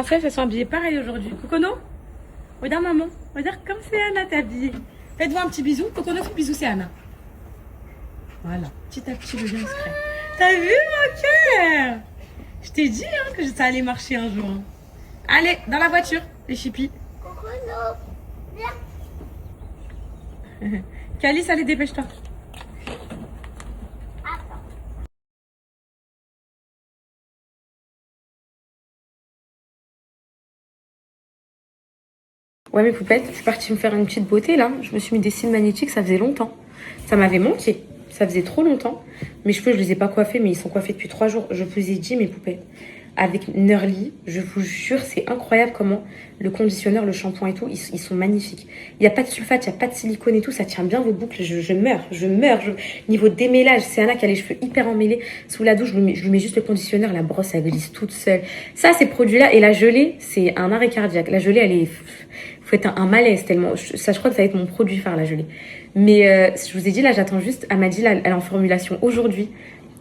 princesses, elles sont habillées pareil aujourd'hui. Cocono, regarde maman. Regarde comme c'est Anna, t'es habillée. Faites-vous un petit bisou. Cocono, fais bisou, c'est Anna. Voilà, petit à petit, le lien se crée. T'as vu mon cœur? Je t'ai dit que ça allait marcher un jour. Hein. Allez, dans la voiture, les chippies. Cocono, viens. Calice, allez, dépêche-toi. Ouais, mes poupettes, je suis partie me faire une petite beauté là. Je me suis mis des cils magnétiques, ça faisait longtemps. Ça m'avait manqué. Ça faisait trop longtemps. Mes cheveux, je les ai pas coiffés, mais ils sont coiffés depuis 3 jours. Je vous ai dit, mes poupettes, avec Nerly, je vous jure, c'est incroyable comment le conditionneur, le shampoing et tout, ils sont magnifiques. Il n'y a pas de sulfate, il n'y a pas de silicone et tout, ça tient bien vos boucles. Je meurs. Niveau démêlage, c'est Anna qui a les cheveux hyper emmêlés. Sous la douche, je lui mets juste le conditionneur, la brosse, elle glisse toute seule. Ça, ces produits-là, et la gelée, c'est un arrêt cardiaque. La gelée, elle est... Faut être un malaise tellement. Ça, je crois que ça va être mon produit phare, la gelée. Mais je vous ai dit, là, j'attends juste. Elle m'a dit, là, elle est en formulation aujourd'hui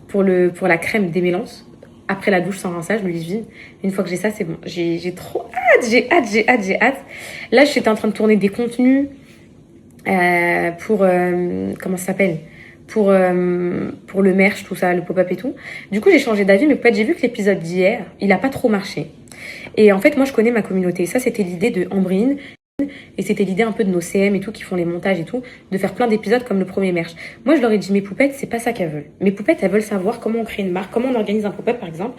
pour la crème démêlance. Après la douche sans rinçage, je me dis, une fois que j'ai ça, c'est bon. J'ai trop hâte, j'ai hâte. Là, j'étais en train de tourner des contenus pour... comment ça s'appelle? Pour le merch, tout ça, le pop-up et tout. Du coup, j'ai changé d'avis, mais peut-être j'ai vu que l'épisode d'hier, il a pas trop marché. Et en fait, moi, je connais ma communauté. Ça, c'était l'idée de Ambrine. Et c'était l'idée un peu de nos CM et tout, qui font les montages et tout, de faire plein d'épisodes comme le premier merch. Moi, je leur ai dit, mes poupettes, c'est pas ça qu'elles veulent. Mes poupettes, elles veulent savoir comment on crée une marque, comment on organise un pop-up, par exemple.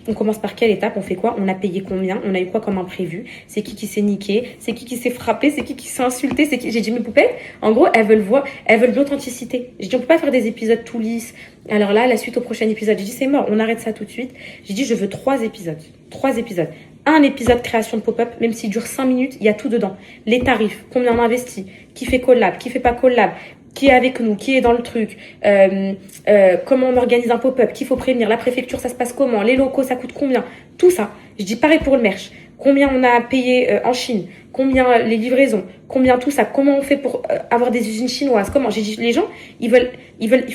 On commence par quelle étape, on fait quoi, on a payé combien, on a eu quoi comme imprévu, c'est qui s'est niqué, c'est qui s'est frappé, c'est qui s'est insulté, c'est qui... J'ai dit, mes poupettes, en gros, elles veulent de l'authenticité. J'ai dit, on peut pas faire des épisodes tout lisses. Alors là, la suite au prochain épisode, j'ai dit, c'est mort, on arrête ça tout de suite. J'ai dit, je veux 3 épisodes. 3 épisodes. Un épisode création de pop-up, même s'il dure 5 minutes, il y a tout dedans. Les tarifs, combien on investit, qui fait collab, qui fait pas collab, qui est avec nous, qui est dans le truc, comment on organise un pop-up, qu'il faut prévenir, la préfecture, ça se passe comment, les locaux, ça coûte combien, tout ça. Je dis pareil pour le merch. Combien on a payé en Chine, combien les livraisons, combien tout ça, comment on fait pour avoir des usines chinoises, comment. J'ai dit, les gens, il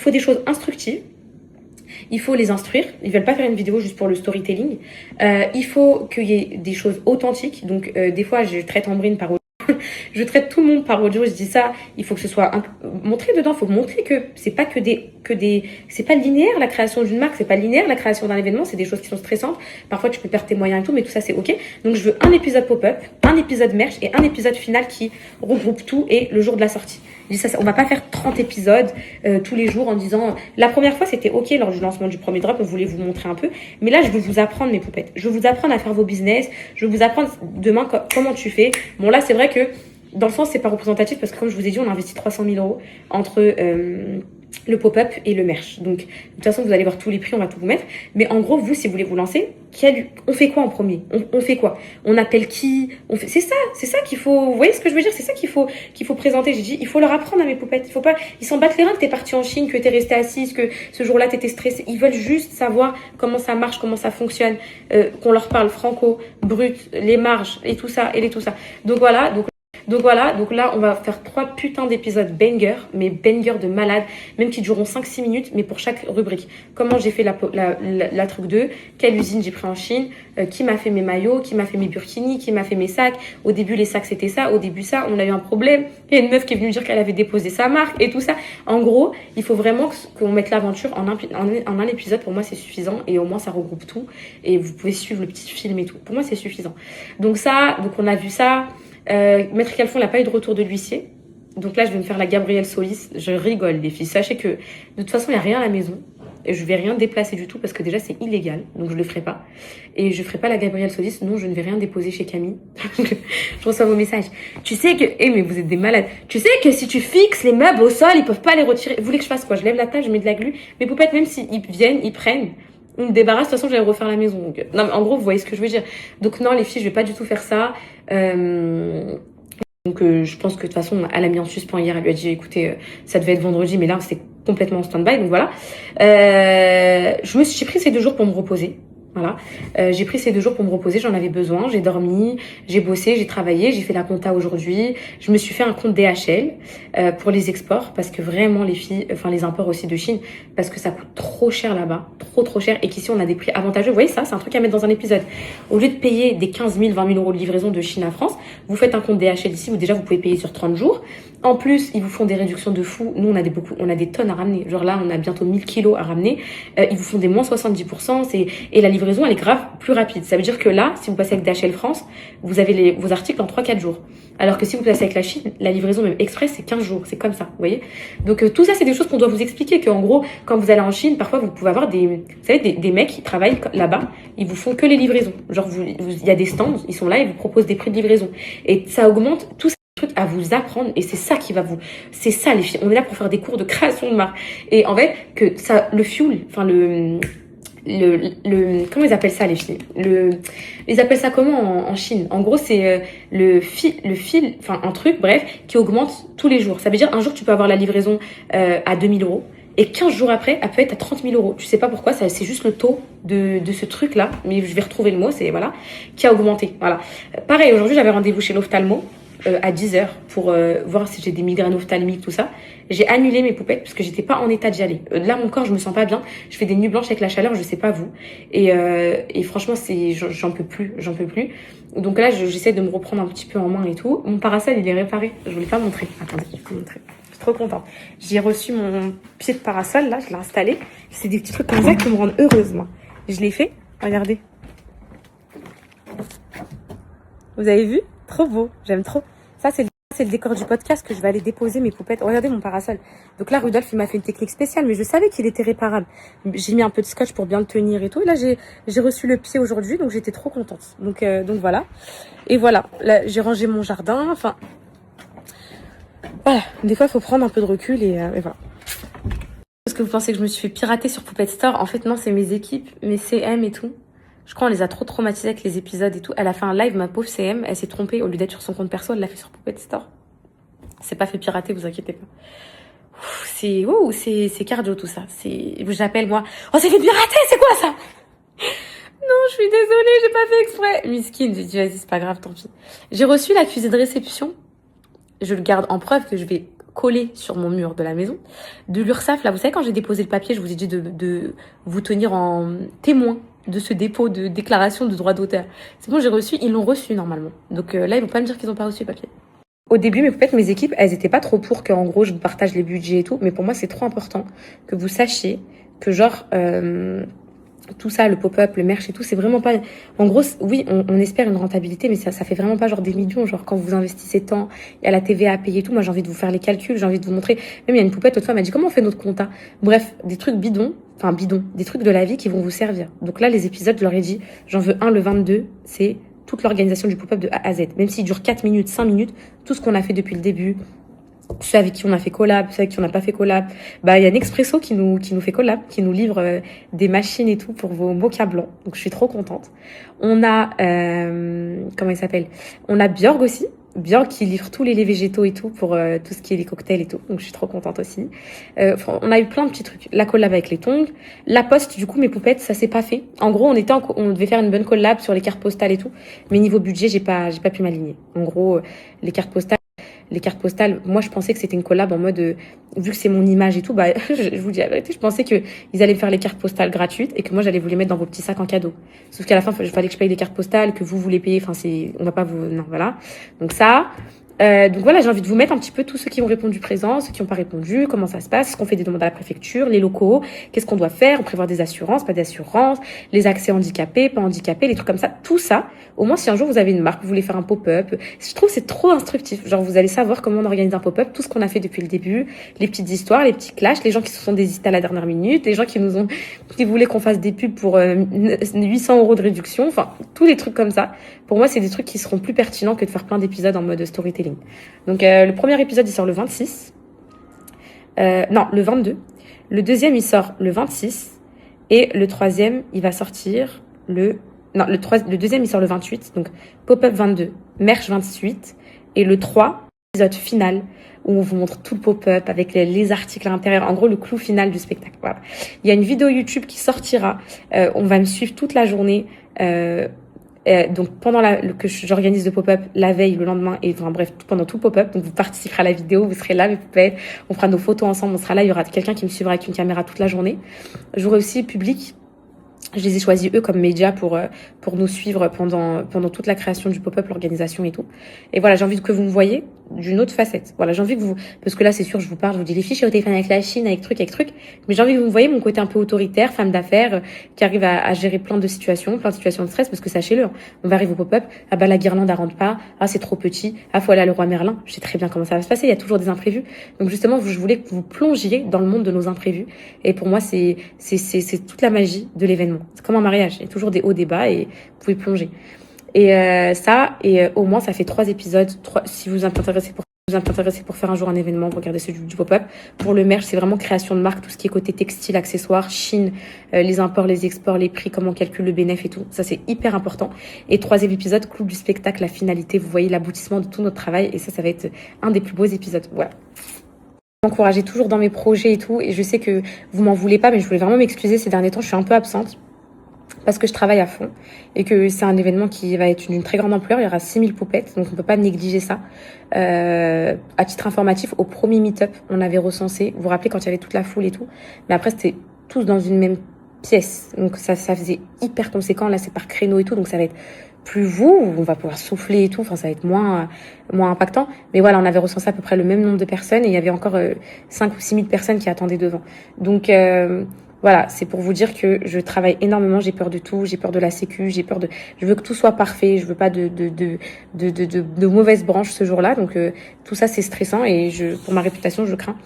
faut des choses instructives. Il faut les instruire. Ils veulent pas faire une vidéo juste pour le storytelling. Il faut qu'il y ait des choses authentiques. Donc, des fois, je traite Ambrine par audio. Je traite tout le monde par audio. Je dis ça. Il faut que ce soit montré dedans. Il faut montrer que c'est pas c'est pas linéaire la création d'une marque. C'est pas linéaire la création d'un événement. C'est des choses qui sont stressantes. Parfois, tu peux perdre tes moyens et tout, mais tout ça, c'est ok. Donc, je veux un épisode pop-up, un épisode merch et un épisode final qui regroupe tout et le jour de la sortie. Je dis ça, on va pas faire 30 épisodes tous les jours en disant... La première fois, c'était ok lors du lancement du premier drop. On voulait vous montrer un peu. Mais là, je veux vous apprendre, mes poupettes. Je veux vous apprendre à faire vos business. Je veux vous apprendre demain comment tu fais. Bon, là, c'est vrai que dans le sens, c'est pas représentatif parce que comme je vous ai dit, on a investi 300 000 euros entre... le pop-up et le merch. Donc, de toute façon, vous allez voir tous les prix, on va tout vous mettre. Mais en gros, vous, si vous voulez vous lancer, on fait quoi en premier? On fait quoi? On appelle qui? C'est ça qu'il faut... Vous voyez ce que je veux dire? C'est ça qu'il faut présenter. J'ai dit, il faut leur apprendre à mes poupettes. Il faut pas... Ils s'en battent les reins que t'es partie en Chine, que t'es restée assise, que ce jour-là, t'étais stressée. Ils veulent juste savoir comment ça marche, comment ça fonctionne, qu'on leur parle franco, brut, les marges et tout ça, et tout ça. Donc voilà, donc là, on va faire 3 putains d'épisodes banger, mais banger de malade, même qui dureront 5-6 minutes, mais pour chaque rubrique. Comment j'ai fait la truc 2, quelle usine j'ai pris en Chine, qui m'a fait mes maillots, qui m'a fait mes burkinis, qui m'a fait mes sacs. Au début, les sacs, c'était ça. Au début, ça, on a eu un problème. Il y a une meuf qui est venue dire qu'elle avait déposé sa marque et tout ça. En gros, il faut vraiment qu'on mette l'aventure en un épisode. Pour moi, c'est suffisant et au moins, ça regroupe tout. Et vous pouvez suivre le petit film et tout. Pour moi, c'est suffisant. Donc on a vu ça. Maître Calfon n'a pas eu de retour de l'huissier. Donc là, je vais me faire la Gabrielle Solis. Je rigole, les filles. Sachez que, de toute façon, il n'y a rien à la maison. Et je vais rien déplacer du tout parce que déjà, c'est illégal. Donc, je le ferai pas. Et je ferai pas la Gabrielle Solis. Non, je ne vais rien déposer chez Camille. Je reçois vos messages. Tu sais que... mais vous êtes des malades. Tu sais que si tu fixes les meubles au sol, ils peuvent pas les retirer. Vous voulez que je fasse quoi? Je lève la table, je mets de la glu. Mais poupettes, même s'ils viennent, ils prennent. On me débarrasse, de toute façon, j'allais refaire la maison. Donc... Non, mais en gros, vous voyez ce que je veux dire. Donc non, les filles, je vais pas du tout faire ça. Donc je pense que de toute façon, elle a mis en suspens hier. Elle lui a dit, écoutez, ça devait être vendredi, mais là, c'est complètement en stand-by. Donc voilà. J'ai pris ces 2 jours pour me reposer. Voilà. J'ai pris ces 2 jours pour me reposer, j'en avais besoin, j'ai dormi, j'ai bossé, j'ai travaillé, j'ai fait la compta aujourd'hui. Je me suis fait un compte DHL pour les exports parce que vraiment les filles, enfin les imports aussi de Chine, parce que ça coûte trop cher là-bas, trop cher, et qu'ici on a des prix avantageux. Vous voyez ça, c'est un truc à mettre dans un épisode. Au lieu de payer des 15 000, 20 000 euros de livraison de Chine à France, vous faites un compte DHL ici où déjà vous pouvez payer sur 30 jours. En plus, ils vous font des réductions de fou. Nous, on a des tonnes à ramener. Genre là, on a bientôt 1000 kilos à ramener. Ils vous font des moins 70%. Et la livraison, elle est grave plus rapide. Ça veut dire que là, si vous passez avec DHL France, vous avez vos articles en 3-4 jours. Alors que si vous passez avec la Chine, la livraison même express, c'est 15 jours. C'est comme ça, vous voyez. Donc tout ça, c'est des choses qu'on doit vous expliquer. Qu'en gros, quand vous allez en Chine, parfois, vous pouvez avoir vous savez, des mecs qui travaillent là-bas. Ils vous font que les livraisons. Genre, il y a des stands, ils sont là, ils vous proposent des prix de livraison. Et ça augmente tout ça à vous apprendre, et c'est ça qui va c'est ça les filles, on est là pour faire des cours de création de marque. Et en fait, que ça, le fuel, enfin le comment ils appellent ça les filles, ils appellent ça comment en Chine? En gros, c'est le fil, enfin un truc, bref, qui augmente tous les jours. Ça veut dire un jour tu peux avoir la livraison à 2000 euros, et 15 jours après, elle peut être à 30 000 euros. Tu sais pas pourquoi, c'est juste le taux de ce truc-là, mais je vais retrouver le mot, c'est voilà, qui a augmenté. Voilà. Pareil, aujourd'hui, j'avais rendez-vous chez l'ophtalmo à 10h pour voir si j'ai des migraines ophtalmiques, tout ça. J'ai annulé mes poupettes parce que j'étais pas en état d'y aller. Là, mon corps, je me sens pas bien. Je fais des nuits blanches avec la chaleur, je sais pas vous. Et franchement, j'en peux plus. Donc là, j'essaie de me reprendre un petit peu en main et tout. Mon parasol, il est réparé. Je voulais pas montrer. Attendez, je vais vous montrer. Je suis trop contente. J'ai reçu mon pied de parasol, là, je l'ai installé. C'est des petits trucs comme ça qui me rendent heureuse, moi. Je l'ai fait. Regardez. Vous avez vu? Trop beau. J'aime trop. Ça, c'est le décor du podcast que je vais aller déposer mes poupettes. Regardez mon parasol. Donc là, Rudolph, il m'a fait une technique spéciale, mais je savais qu'il était réparable. J'ai mis un peu de scotch pour bien le tenir et tout. Et là, j'ai reçu le pied aujourd'hui, donc j'étais trop contente. Donc voilà. Et voilà. Là, j'ai rangé mon jardin. Enfin, voilà. Des fois, il faut prendre un peu de recul et voilà. Est-ce que vous pensez que je me suis fait pirater sur Poupette Store? En fait, non, c'est mes équipes, mes CM et tout. Je crois qu'on les a trop traumatisés avec les épisodes et tout. Elle a fait un live, ma pauvre CM. Elle s'est trompée. Au lieu d'être sur son compte perso, elle l'a fait sur Poupette Store. C'est pas fait pirater, vous inquiétez pas. C'est cardio tout ça. J'appelle moi. Oh, c'est fait pirater, c'est quoi ça? Non, je suis désolée, j'ai pas fait exprès. Miskine, j'ai dit vas-y, c'est pas grave, tant pis. J'ai reçu l'accusé de réception. Je le garde en preuve que je vais coller sur mon mur de la maison. De l'URSSAF, là, vous savez, quand j'ai déposé le papier, je vous ai dit de vous tenir en témoin de ce dépôt de déclaration de droit d'auteur. C'est bon, j'ai reçu, ils l'ont reçu normalement. Donc là, ils vont pas me dire qu'ils ont pas reçu le papier. Au début, mes équipes, elles étaient pas trop pour qu'en gros, je vous partage les budgets et tout. Mais pour moi, c'est trop important que vous sachiez que genre, tout ça, le pop-up, le merch et tout, c'est vraiment pas... En gros, oui, on espère une rentabilité, mais ça fait vraiment pas genre des millions. Genre, quand vous investissez tant, il y a la TVA à payer et tout. Moi, j'ai envie de vous faire les calculs, j'ai envie de vous montrer. Même, il y a une poupette, l'autre fois, elle m'a dit, comment on fait notre compta? Bref, des trucs bidons, des trucs de la vie qui vont vous servir. Donc là, les épisodes, je leur ai dit, j'en veux un le 22, c'est toute l'organisation du pop-up de A à Z. Même s'il dure 4 minutes, 5 minutes, tout ce qu'on a fait depuis le début, ceux avec qui on a fait collab, ceux avec qui on n'a pas fait collab. Bah, il y a Nespresso qui nous fait collab, qui nous livre des machines et tout pour vos mocha blancs. Donc, je suis trop contente. On a, comment il s'appelle? On a Björg aussi. Björg qui livre tous les laits végétaux et tout pour tout ce qui est les cocktails et tout. Donc, je suis trop contente aussi. On a eu plein de petits trucs. La collab avec les tongs. La poste, du coup, mes poupettes, ça s'est pas fait. En gros, on devait faire une bonne collab sur les cartes postales et tout. Mais niveau budget, j'ai pas pu m'aligner. En gros, les cartes postales, moi je pensais que c'était une collab en mode vu que c'est mon image et tout, bah je vous dis la vérité, je pensais que ils allaient me faire les cartes postales gratuites et que moi j'allais vous les mettre dans vos petits sacs en cadeau. Sauf qu'à la fin, il fallait que je paye les cartes postales, que vous les payez, on va pas vous, non, voilà. Donc voilà, j'ai envie de vous mettre un petit peu tous ceux qui ont répondu présent, ceux qui n'ont pas répondu, comment ça se passe, est-ce qu'on fait des demandes à la préfecture, les locaux, qu'est-ce qu'on doit faire, on prévoit des assurances, pas d'assurance, les accès handicapés, pas handicapés, les trucs comme ça, tout ça. Au moins, si un jour vous avez une marque, vous voulez faire un pop-up, je trouve que c'est trop instructif. Genre, vous allez savoir comment on organise un pop-up, tout ce qu'on a fait depuis le début, les petites histoires, les petits clashs, les gens qui se sont désistés à la dernière minute, les gens qui voulaient qu'on fasse des pubs pour 800 € de réduction, enfin, tous les trucs comme ça. Pour moi, c'est des trucs qui seront plus pertinents que de faire plein d'épisodes en mode storytelling. Donc, le premier épisode, il sort le 26. Non, le 22. Le deuxième, il sort le 26. Et le troisième, il va sortir le deuxième, il sort le 28. Donc, Pop-up 22, Merch 28. Et le 3, épisode final, où on vous montre tout le pop-up avec les articles à l'intérieur. En gros, le clou final du spectacle. Voilà. Il y a une vidéo YouTube qui sortira. On va me suivre toute la journée. Donc pendant que j'organise le pop-up la veille, le lendemain et enfin bref pendant tout le pop-up, donc vous participerez à la vidéo, vous serez là mes poupées, on fera nos photos ensemble, on sera là, il y aura quelqu'un qui me suivra avec une caméra toute la journée. J'aurai aussi public. Je les ai choisis eux comme médias pour nous suivre pendant toute la création du pop-up, l'organisation et tout. Et voilà, j'ai envie que vous me voyez d'une autre facette. Voilà, j'ai envie que vous, parce que là c'est sûr, je vous parle, je vous dis les filles, je suis au téléphone avec la Chine, avec truc, mais j'ai envie que vous me voyez mon côté un peu autoritaire, femme d'affaires, qui arrive à gérer plein de situations de stress, parce que sachez-le, on va arriver au pop-up, ah bah la guirlande elle rentre pas, ah c'est trop petit, ah faut aller à Leroy Merlin, je sais très bien comment ça va se passer, il y a toujours des imprévus. Donc justement, je voulais que vous plongiez dans le monde de nos imprévus. Et pour moi, c'est toute la magie de l'événement. C'est comme un mariage, il y a toujours des hauts, des bas et vous pouvez plonger. Et au moins ça fait 3 épisodes. Si vous êtes intéressé pour faire un jour un événement, regardez celui du pop-up. Pour le merch, c'est vraiment création de marque, tout ce qui est côté textile, accessoires, Chine, les imports, les exports, les prix, comment on calcule le bénéfice et tout. Ça, c'est hyper important. Et 3e épisode, clou du spectacle, la finalité. Vous voyez l'aboutissement de tout notre travail. Et ça va être un des plus beaux épisodes. Voilà. M'encouragez toujours dans mes projets et tout. Et je sais que vous m'en voulez pas, mais je voulais vraiment m'excuser ces derniers temps. Je suis un peu absente parce que je travaille à fond et que c'est un événement qui va être d'une très grande ampleur. Il y aura 6000 poupettes, donc on peut pas négliger ça. À titre informatif, au premier meet-up, on avait recensé, vous vous rappelez quand il y avait toute la foule et tout, mais après c'était tous dans une même pièce, donc ça faisait hyper conséquent. Là c'est par créneau et tout, donc ça va être plus vous, on va pouvoir souffler et tout, enfin ça va être moins impactant. Mais voilà, on avait recensé à peu près le même nombre de personnes et il y avait encore 5 ou 6 000 personnes qui attendaient devant. Donc voilà, c'est pour vous dire que je travaille énormément, j'ai peur de tout, j'ai peur de la sécu, je veux que tout soit parfait, je veux pas de mauvaises branches ce jour-là, donc tout ça c'est stressant et pour ma réputation je crains.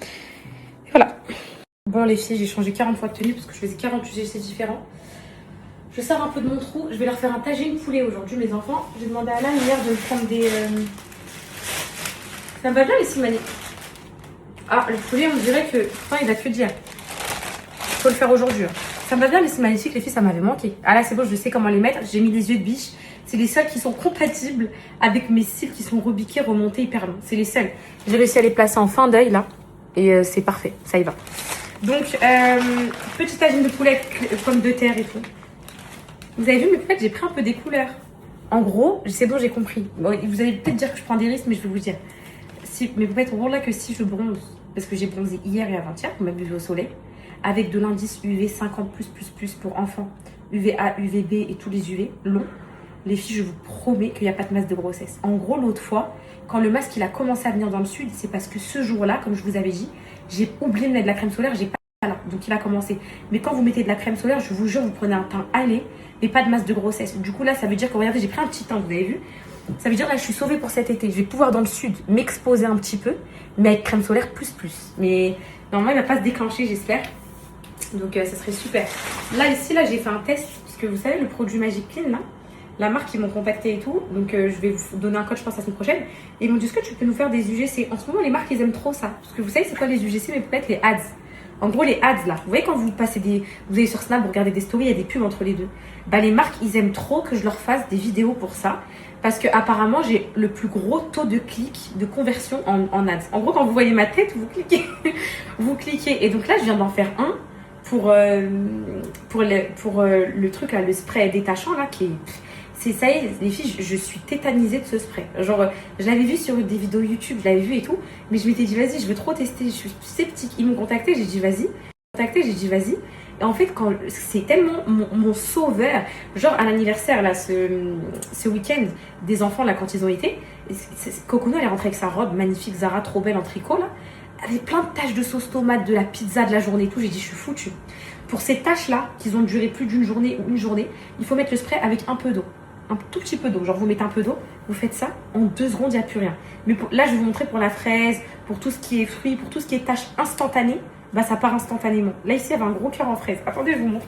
Et voilà. Bon les filles, j'ai changé 40 fois de tenue parce que je faisais 40 UGC différents. Je sors un peu de mon trou, je vais leur faire un tagine poulet aujourd'hui mes enfants. J'ai demandé à Alain hier de me prendre des... Ça me va bien les simani. Ah le poulet on dirait que... Enfin il a que dire. Faut le faire aujourd'hui. Ça me va bien, mais c'est magnifique. Les filles, ça m'avait manqué. Ah là, c'est bon, je sais comment les mettre. J'ai mis des yeux de biche. C'est les seuls qui sont compatibles avec mes cils qui sont rebiqués, remontés hyper longs. C'est les seuls. J'ai réussi à les placer en fin d'œil là. Et c'est parfait. Ça y va. Donc, petite tagine de poulet avec pommes de terre et tout. Vous avez vu, mais peut-être j'ai pris un peu des couleurs. En gros, c'est bon, j'ai compris. Bon, vous allez peut-être dire que je prends des risques, mais je vais vous dire. Mais vous faites en gros là que si je bronze, parce que j'ai bronzé hier et avant-hier, vous m'avez vu au soleil, avec de l'indice UV 50+++ pour enfants, UVA, UVB et tous les UV longs, les filles, je vous promets qu'il n'y a pas de masque de grossesse. En gros, l'autre fois, quand le masque il a commencé à venir dans le sud, c'est parce que ce jour-là, comme je vous avais dit, j'ai oublié de mettre de la crème solaire, j'ai pas là, donc il a commencé. Mais quand vous mettez de la crème solaire, je vous jure, vous prenez un teint allé, mais pas de masque de grossesse. Du coup là, ça veut dire que regardez, j'ai pris un petit teint, vous avez vu. Ça veut dire là, je suis sauvée pour cet été. Je vais pouvoir dans le sud m'exposer un petit peu, mais avec crème solaire plus. Mais normalement, il va pas se déclencher, j'espère. Donc ça serait super. Là ici, là j'ai fait un test, parce que vous savez le produit Magic Clean là, la marque ils m'ont contacté et tout, donc je vais vous donner un code je pense la semaine prochaine. Et ils m'ont dit est-ce que tu peux nous faire des UGC. En ce moment les marques ils aiment trop ça, parce que vous savez c'est quoi les UGC, mais peut-être les ads. En gros les ads là, vous voyez quand vous passez vous allez sur Snap, vous regardez des stories, il y a des pubs entre les deux. Bah les marques ils aiment trop que je leur fasse des vidéos pour ça, parce que apparemment j'ai le plus gros taux de clics, de conversion en ads. En gros quand vous voyez ma tête, vous cliquez, vous cliquez. Et donc là je viens d'en faire un pour le truc là, le spray détachant là qui est... C'est ça y est, les filles, je suis tétanisée de ce spray. Genre, je l'avais vu sur des vidéos YouTube, je l'avais vu et tout, mais je m'étais dit vas-y, je veux trop tester, je suis sceptique. Ils m'ont contacté, j'ai dit vas-y. Et en fait, quand c'est tellement mon sauveur, genre à l'anniversaire là, ce week-end des enfants là quand ils ont été, Cocono elle est rentrée avec sa robe magnifique Zara trop belle en tricot là, avec plein de taches de sauce tomate, de la pizza, de la journée et tout. J'ai dit je suis foutue. Pour ces taches là, qui ont duré plus d'une journée ou une journée, il faut mettre le spray avec un peu d'eau. Un tout petit peu d'eau, genre vous mettez un peu d'eau, vous faites ça, en 2 secondes, il n'y a plus rien. Mais là, je vais vous montrer pour la fraise, pour tout ce qui est fruits, pour tout ce qui est tâches instantanées, bah ça part instantanément. Là, ici, il y avait un gros cœur en fraise. Attendez, je vous montre.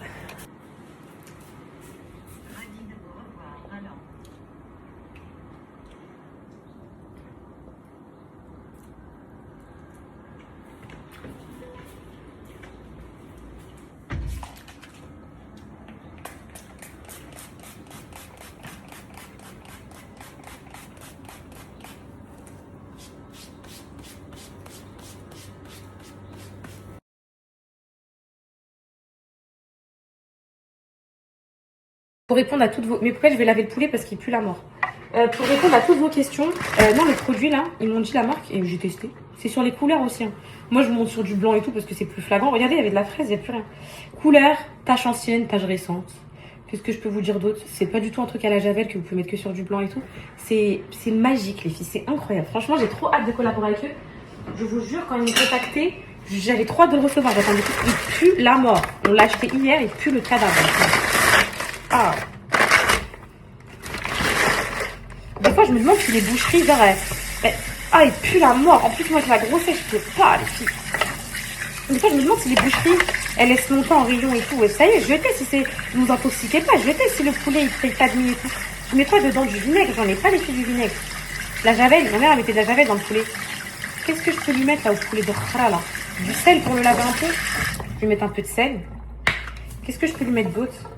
Pour répondre à toutes vos... Mais pourquoi je vais laver le poulet parce qu'il pue la mort. Pour répondre à toutes vos questions, non, les produits là, ils m'ont dit la marque et j'ai testé. C'est sur les couleurs aussi. Hein. Moi, je monte sur du blanc et tout parce que c'est plus flagrant. Regardez, il y avait de la fraise, il n'y a plus rien. Couleur, tache ancienne, tache récente. Qu'est-ce que je peux vous dire d'autre? C'est pas du tout un truc à la javel que vous pouvez mettre que sur du blanc et tout. C'est magique, les filles. C'est incroyable. Franchement, j'ai trop hâte de collaborer avec eux. Je vous jure, quand ils m'ont contacté, j'avais trop hâte de le recevoir. J'attendais tout. Il pue la mort. On l'a acheté hier, il pue le cadavre. Ah. Des fois, je me demande si les boucheries, genre, il pue la mort. En plus, moi, avec la grossesse, je peux pas, les filles. Des fois, je me demande si les boucheries, elles laissent longtemps en rayon et tout. Et ça y est, jetez si c'est... Ne vous intoxiquez pas. Jetez si le poulet, il paye pas de nuit et tout. Je mets pas dedans du vinaigre. J'en ai pas les filles du vinaigre. La javel. Ma mère, elle mettait de la javel dans le poulet. Qu'est-ce que je peux lui mettre, là, au poulet de khara, là? Du sel pour le laver un peu. Je vais lui mettre un peu de sel. Qu'est-ce que je peux lui mettre d'autre?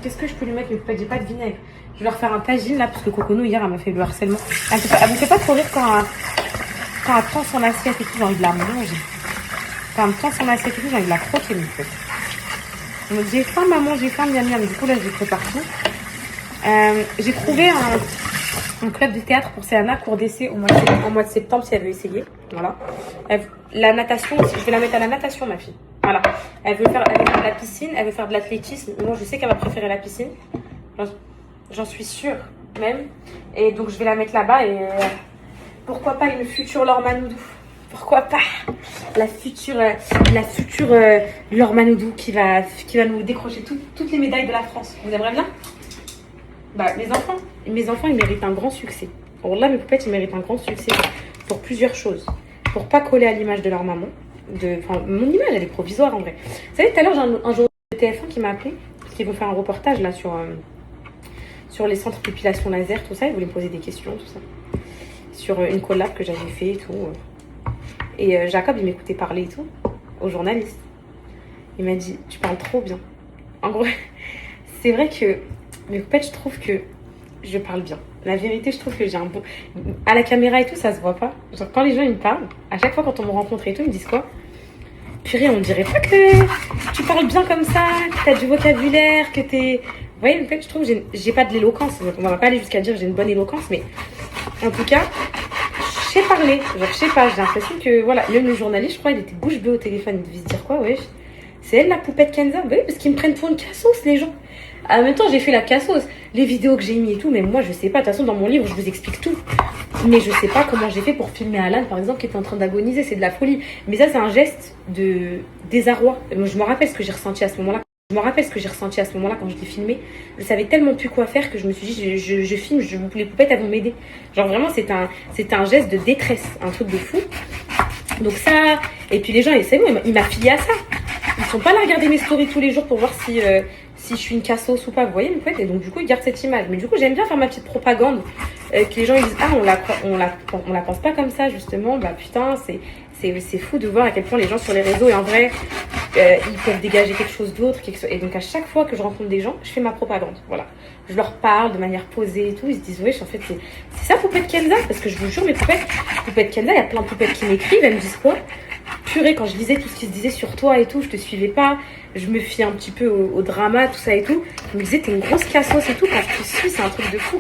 Qu'est-ce que je peux lui mettre? Mais j'ai pas de vinaigre. Je vais leur faire un tagine là parce que Coconou hier elle m'a fait le harcèlement. Elle me fait pas trop rire quand elle prend son assiette et tout, j'ai envie de la manger. Quand elle me prend son assiette et tout, j'ai envie de la croquer mais en fait. Donc j'ai faim maman, j'ai faim miam miam. Du coup là je prépare tout. J'ai trouvé un club de théâtre pour Céana, cours d'essai au mois de septembre si elle veut essayer. Voilà. La natation, je vais la mettre à la natation ma fille. Voilà. Elle veut faire de la piscine, elle veut faire de l'athlétisme. Moi je sais qu'elle va préférer la piscine. J'en suis sûre même. Et donc je vais la mettre là-bas et pourquoi pas une future Laure Manodou. Pourquoi pas la future Laure Manodou qui va nous décrocher toutes les médailles de la France. Vous aimeriez bien? Bah mes enfants ils méritent un grand succès. Alors là mes poupettes ils méritent un grand succès pour plusieurs choses. Pour pas coller à l'image de leur maman. Mon image elle est provisoire en vrai. Vous savez tout à l'heure j'ai un journaliste de TF1 qui m'a appelé parce qu'ils vont faire un reportage là sur les centres d'épilation laser, tout ça. Ils voulaient me poser des questions, tout ça. Sur une collab que j'avais fait et tout. Et Jacob, il m'écoutait parler et tout, au journaliste. Il m'a dit, tu parles trop bien. En gros, c'est vrai que, mais en fait, je trouve que je parle bien. La vérité, je trouve que j'ai un bon... À la caméra et tout, ça se voit pas. Genre, quand les gens, ils me parlent, à chaque fois, quand on me rencontre et tout, ils me disent quoi? Purée, on dirait pas que tu parles bien comme ça, que t'as du vocabulaire, que t'es... Vous voyez, en fait, je trouve que j'ai pas de l'éloquence. On va pas aller jusqu'à dire que j'ai une bonne éloquence, mais en tout cas, je sais parler. Genre, je sais pas, j'ai l'impression que, voilà, même le journaliste, je crois, il était bouche bée au téléphone. Il devait se dire quoi, wesh? C'est elle la poupette Kenza? Oui, parce qu'ils me prennent pour une cassos, les gens. En même temps, j'ai fait la cassos. Les vidéos que j'ai mis et tout, mais moi, je sais pas. De toute façon, dans mon livre, je vous explique tout. Mais je sais pas comment j'ai fait pour filmer Alan, par exemple, qui était en train d'agoniser. C'est de la folie. Mais ça, c'est un geste de désarroi. Moi, je me rappelle ce que j'ai ressenti à ce moment-là. Quand je l'ai filmé. Je savais tellement plus quoi faire que je me suis dit, je filme, les poupettes, elles vont m'aider. Genre vraiment, c'est un geste de détresse, un truc de fou. Donc ça, et puis les gens, c'est bon, il m'a filé à ça. Ils sont pas là à regarder mes stories tous les jours pour voir si je suis une cassos ou pas, vous voyez, et donc du coup, ils gardent cette image. Mais du coup, j'aime bien faire ma petite propagande, que les gens ils disent, ah, on la pense pas comme ça, justement, bah putain, c'est fou de voir à quel point les gens sur les réseaux, et en vrai, ils peuvent dégager quelque chose d'autre. Et donc à chaque fois que je rencontre des gens, je fais ma propagande, voilà. Je leur parle de manière posée et tout, ils se disent, wesh, en fait, c'est ça, poupette Kenza, parce que je vous jure, mes poupette Kenza, il y a plein de poupettes qui m'écrivent, elles me disent quoi? Purée, quand je lisais tout ce qui se disait sur toi et tout, je te suivais pas, je me fiais un petit peu au drama, tout ça et tout. Je me disais, t'es une grosse cassos et tout, quand je te suis, c'est un truc de fou.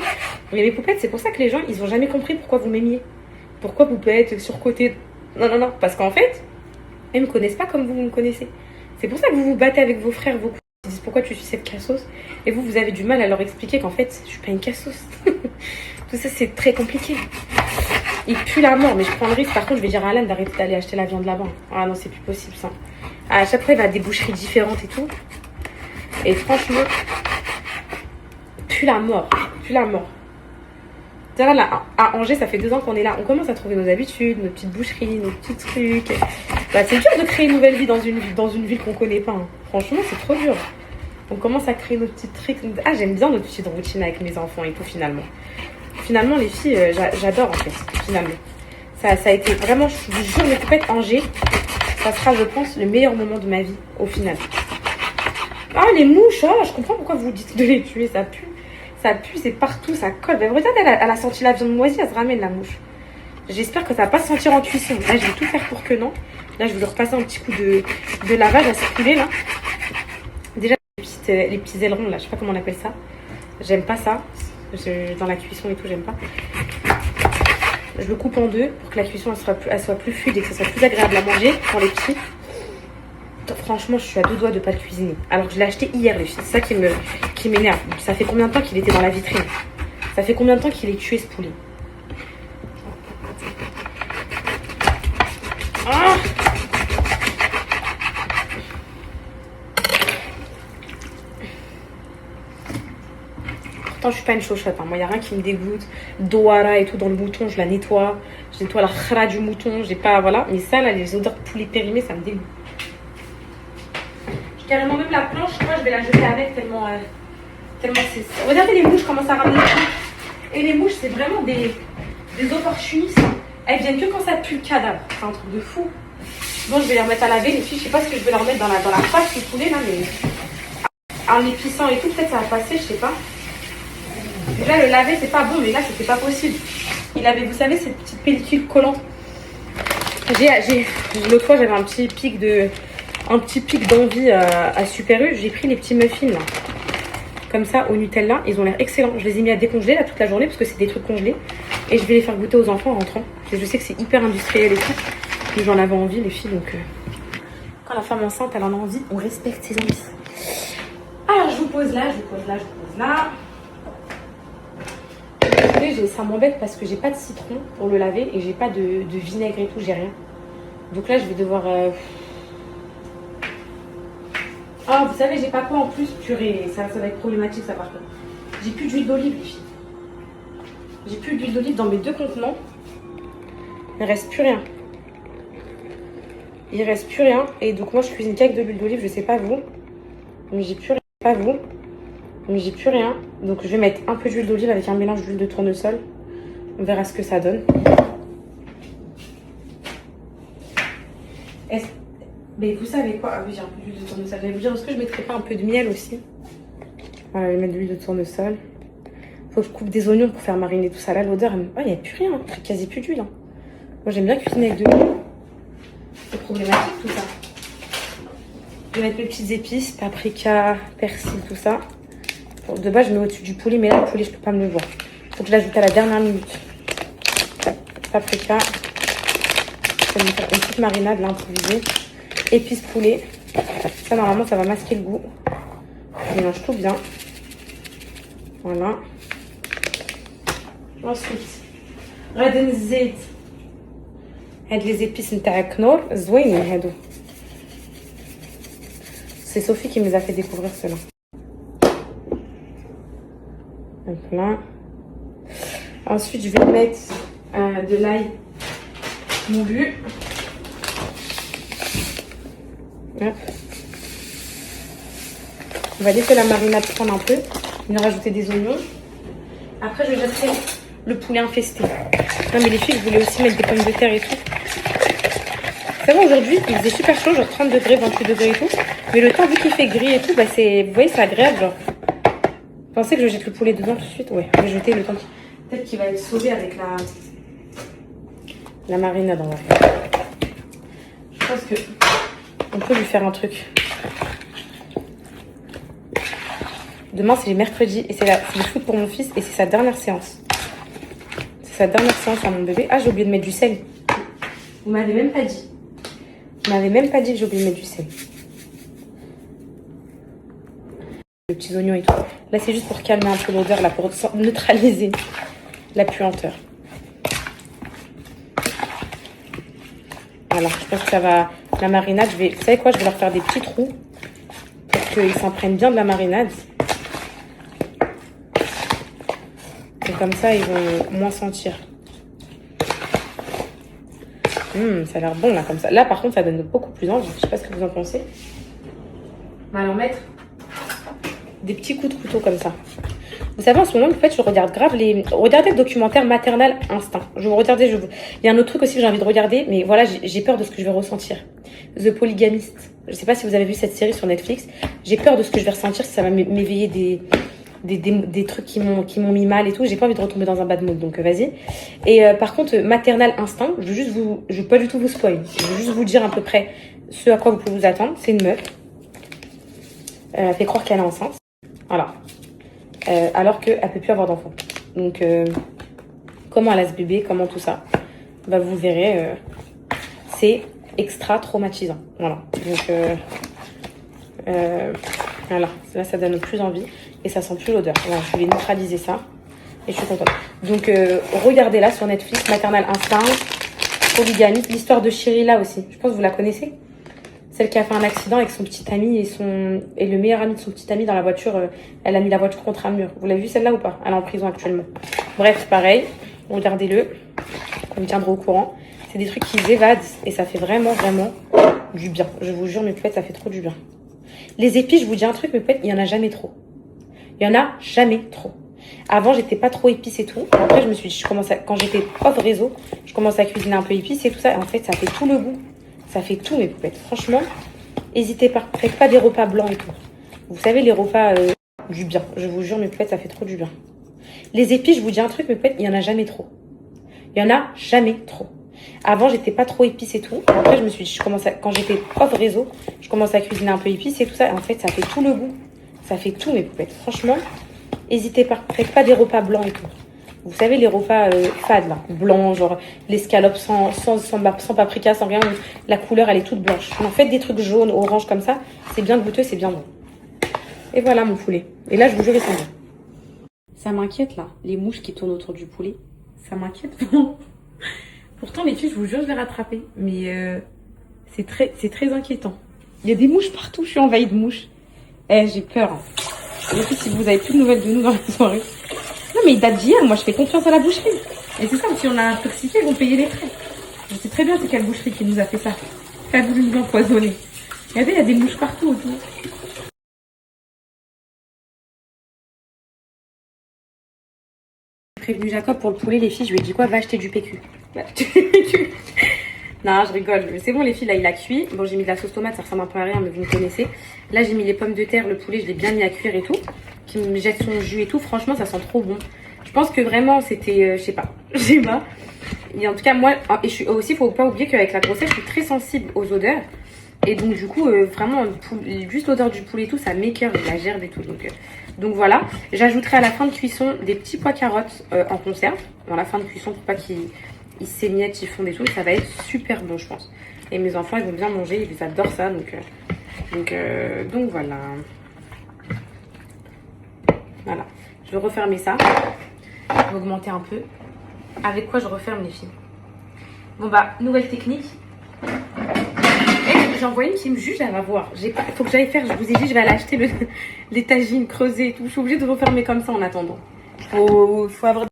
Mais mes poupettes, c'est pour ça que les gens, ils ont jamais compris pourquoi vous m'aimiez. Pourquoi poupette, surcotée. Non, parce qu'en fait, elles me connaissent pas comme vous me connaissez. C'est pour ça que vous vous battez avec vos frères, vos cousins, ils disent pourquoi tu suis cette cassos. Et vous avez du mal à leur expliquer qu'en fait, je suis pas une cassos. Tout ça, c'est très compliqué. Il pue la mort, mais je prends le risque. Par contre, je vais dire à Alan d'arrêter d'aller acheter la viande là-bas. Ah non, c'est plus possible ça. À chaque fois, il va à des boucheries différentes et tout. Et franchement, pue la mort. Là, à Angers, ça fait 2 ans qu'on est là. On commence à trouver nos habitudes, nos petites boucheries, nos petits trucs. Bah, c'est dur de créer une nouvelle vie dans une ville qu'on connaît pas. Hein. Franchement, c'est trop dur. On commence à créer nos petits trucs. Ah, j'aime bien notre petite routine avec mes enfants et tout, finalement. Finalement, les filles, j'adore en fait, finalement. Ça a été vraiment, je vous jure, mes poupettes Angers, ça sera, je pense, le meilleur moment de ma vie, au final. Ah, les mouches, oh, je comprends pourquoi vous dites de les tuer, ça pue, c'est partout, ça colle. Mais regarde, elle a senti la viande moisie, elle se ramène la mouche. J'espère que ça va pas se sentir en cuisson. Là, je vais tout faire pour que non. Là, je vais leur passer un petit coup de lavage à circuler, là. les petits ailerons là, je sais pas comment on appelle ça. J'aime pas ça. Dans la cuisson et tout, j'aime pas. Je le coupe en deux pour que la cuisson elle soit plus fluide et que ça soit plus agréable à manger pour les petits. Franchement, je suis à deux doigts de pas le cuisiner. Alors que je l'ai acheté hier, les filles. C'est ça qui m'énerve. Ça fait combien de temps qu'il était dans la vitrine? Ça fait combien de temps qu'il est tué, ce poulet? Ah, pourtant, je suis pas une chochotte. Hein. Moi, il n'y a rien qui me dégoûte. Douara et tout dans le mouton, je la nettoie. Je nettoie la khra du mouton. J'ai pas. Voilà. Mais ça, là, les odeurs de poulet périmé, ça me dégoûte. Carrément même la planche, moi je vais la jeter avec tellement c'est... Regardez les mouches comment ça ramène les mouches. Et les mouches c'est vraiment des opportunistes. Elles viennent que quand ça pue le cadavre. C'est un truc de fou. Bon je vais les remettre à laver les filles. Je sais pas ce que je vais leur mettre dans la pâte du poulet là mais... En épissant et tout peut-être ça va passer, je sais pas. Déjà le laver c'est pas bon mais là c'était pas possible. Il avait vous savez cette petite pellicule collante. L'autre fois j'avais un petit pic d'envie à Super U. J'ai pris les petits muffins là, comme ça au Nutella. Ils ont l'air excellents. Je les ai mis à décongeler là toute la journée parce que c'est des trucs congelés. Et je vais les faire goûter aux enfants en rentrant. Je sais que c'est hyper industriel et tout. Mais j'en avais envie les filles donc... Quand la femme enceinte elle en a envie, on respecte ses envies. Alors je vous pose là, je vous pose là, je vous pose là. Ça m'embête parce que j'ai pas de citron pour le laver et j'ai pas de vinaigre et tout, j'ai rien. Donc là je vais devoir... Ah, vous savez, j'ai pas quoi en plus, purée. Ça va être problématique, ça, par contre. J'ai plus d'huile d'olive, les filles. J'ai plus d'huile d'olive dans mes deux contenants. Il reste plus rien. Il reste plus rien. Et donc, moi, je cuisine qu'avec de l'huile d'olive. Je sais pas vous. Mais j'ai plus rien. Pas vous. Mais j'ai plus rien. Donc, je vais mettre un peu d'huile d'olive avec un mélange d'huile de tournesol. On verra ce que ça donne. Mais vous savez quoi? Ah oui, j'ai un peu d'huile de tournesol. J'allais vous dire, est-ce que je mettrais pas un peu de miel aussi? Voilà, je vais mettre de l'huile de tournesol. Faut que je coupe des oignons pour faire mariner tout ça. Là, l'odeur, il n'y a plus rien. Il n'y a quasi plus d'huile. Hein. Moi, j'aime bien cuisiner avec de l'huile. C'est problématique tout ça. Je vais mettre mes petites épices, paprika, persil, tout ça. De base, je mets au-dessus du poulet, mais là, le poulet, je peux pas me le voir. Faut que je l'ajoute à la dernière minute. Paprika. Je vais me faire une petite marinade, là, improvisée. Épices poulet. Ça, normalement, ça va masquer le goût. Je mélange tout bien. Voilà. Ensuite, غادي نزيد هاد les épices نتاع كنور زوينين هادو. C'est Sophie qui me les a fait découvrir cela. Donc là. Ensuite, je vais mettre de l'ail moulu. Hop. On va laisser la marinade prendre un peu. On va rajouter des oignons. Après, je jetterai le poulet infesté. Non, mais les filles, je voulais aussi mettre des pommes de terre et tout. C'est vrai, aujourd'hui, il faisait super chaud, genre 30 degrés, 28 degrés et tout. Mais le temps, vu qu'il fait gris et tout, bah c'est, vous voyez, c'est agréable. Genre. Vous pensez que je jette le poulet dedans tout de suite? Ouais, je vais jeter le temps. Peut-être qu'il va être sauvé avec la marinade en vrai. Je pense que on peut lui faire un truc. Demain, c'est mercredi et c'est le foot pour mon fils et c'est sa dernière séance. C'est sa dernière séance à mon bébé. Ah, j'ai oublié de mettre du sel. Vous m'avez même pas dit. Vous m'avez même pas dit que j'ai oublié de mettre du sel. Les petits oignons et tout. Là, c'est juste pour calmer un peu l'odeur, là, pour neutraliser la puanteur. Alors, je pense que ça va... La marinade, vous savez quoi? Je vais leur faire des petits trous pour qu'ils s'en prennent bien de la marinade. Et comme ça, ils vont moins sentir. Ça a l'air bon, là, comme ça. Là, par contre, ça donne beaucoup plus envie. Je sais pas ce que vous en pensez. On va leur mettre des petits coups de couteau comme ça. Vous savez, en ce moment, en fait, je regarde grave regardez le documentaire Maternal Instinct. Il y a un autre truc aussi que j'ai envie de regarder, mais voilà, j'ai peur de ce que je vais ressentir. The Polygamist. Je sais pas si vous avez vu cette série sur Netflix. J'ai peur de ce que je vais ressentir, si ça va m'éveiller des trucs qui m'ont mis mal et tout. J'ai pas envie de retomber dans un bad mood, donc vas-y. Et par contre, Maternal Instinct, je veux pas du tout vous spoil. Je veux juste vous dire à peu près ce à quoi vous pouvez vous attendre. C'est une meuf. Elle fait croire qu'elle est enceinte. Voilà. Alors qu'elle ne peut plus avoir d'enfant. Donc, comment elle a ce bébé, comment tout ça, bah, vous verrez, c'est extra traumatisant. Voilà. Donc, voilà. Là, ça donne plus envie et ça sent plus l'odeur. Voilà, je vais neutraliser ça et je suis contente. Donc, regardez là sur Netflix, Maternal Instinct, Polygamie, l'histoire de Shirila aussi. Je pense que vous la connaissez. Celle qui a fait un accident avec son petit ami et le meilleur ami de son petit ami dans la voiture. Elle a mis la voiture contre un mur. Vous l'avez vu celle-là ou pas? Elle est en prison actuellement. Bref, pareil. Regardez-le. On me tiendra au courant. C'est des trucs qui évadent et ça fait vraiment, vraiment du bien. Je vous jure, mes poupettes, ça fait trop du bien. Les épices, je vous dis un truc, mes poupettes, il n'y en a jamais trop. Il n'y en a jamais trop. Avant, j'étais pas trop épice et tout. Après, quand j'étais off réseau, je commençais à cuisiner un peu épice et tout ça. Et en fait, ça fait tout le goût. Ça fait tout, mes poupettes. Franchement, n'hésitez pas. Faites pas des repas blancs et tout. Vous savez, les repas du bien. Je vous jure, mes poupettes, ça fait trop du bien. Les épices, je vous dis un truc, mes poupettes, il n'y en a jamais trop. Il n'y en a jamais trop. Avant, j'étais pas trop épice et tout. Après, quand j'étais off réseau, je commençais à cuisiner un peu épice et tout ça. Et en fait, ça fait tout le goût. Ça fait tout, mes poupettes. Franchement, n'hésitez pas. Faites pas des repas blancs et tout. Vous savez, les repas fades, là, blancs, genre l'escalope sans paprika, sans rien. La couleur, elle est toute blanche. Non, faites des trucs jaunes, orange comme ça. C'est bien goûteux, c'est bien bon. Et voilà mon poulet. Et là, je vous jure, ils sont bons. Ça m'inquiète, là, les mouches qui tournent autour du poulet. Ça m'inquiète. Pourtant, les filles, je vous jure, je vais rattraper. Mais c'est très inquiétant. Il y a des mouches partout, je suis envahie de mouches. J'ai peur. Hein. Et puis, si vous avez plus de nouvelles de nous dans la soirée. Non, mais il date d'hier, moi je fais confiance à la boucherie. Et c'est ça, si on a intoxiqué, ils vont payer les frais. Je sais très bien c'est quelle boucherie qui nous a fait ça. Qui a voulu nous empoisonner. Regardez, il y a des mouches partout autour. J'ai prévenu Jacob pour le poulet, les filles, je lui ai dit quoi? Va acheter du PQ. Va acheter du PQ. Non, je rigole. C'est bon, les filles, là, il a cuit. Bon, j'ai mis de la sauce tomate, ça ressemble un peu à rien, mais vous me connaissez. Là, j'ai mis les pommes de terre, le poulet, je l'ai bien mis à cuire et tout. Qui me jette son jus et tout. Franchement, ça sent trop bon. Je pense que vraiment, c'était... je sais pas. Je sais pas. Et en tout cas, moi... Et je suis aussi, faut pas oublier qu'avec la grossesse, je suis très sensible aux odeurs. Et donc, du coup, vraiment, juste l'odeur du poulet et tout, ça m'écoeure, la gerbe et tout. Donc voilà. J'ajouterai à la fin de cuisson des petits pois carottes en conserve. Dans la fin de cuisson, pour pas qu'ils s'émiettent, ils fondent et tout. Et ça va être super bon, je pense. Et mes enfants, ils vont bien manger. Ils adorent ça. Donc voilà. Voilà. Je vais refermer ça. Je vais augmenter un peu. Avec quoi je referme, les filles? Bon bah, nouvelle technique. J'ai envoyé une qui me juge, elle va voir. Faut que j'aille faire, je vous ai dit, je vais aller acheter les tagines creusées et tout. Je suis obligée de refermer comme ça en attendant. Faut avoir...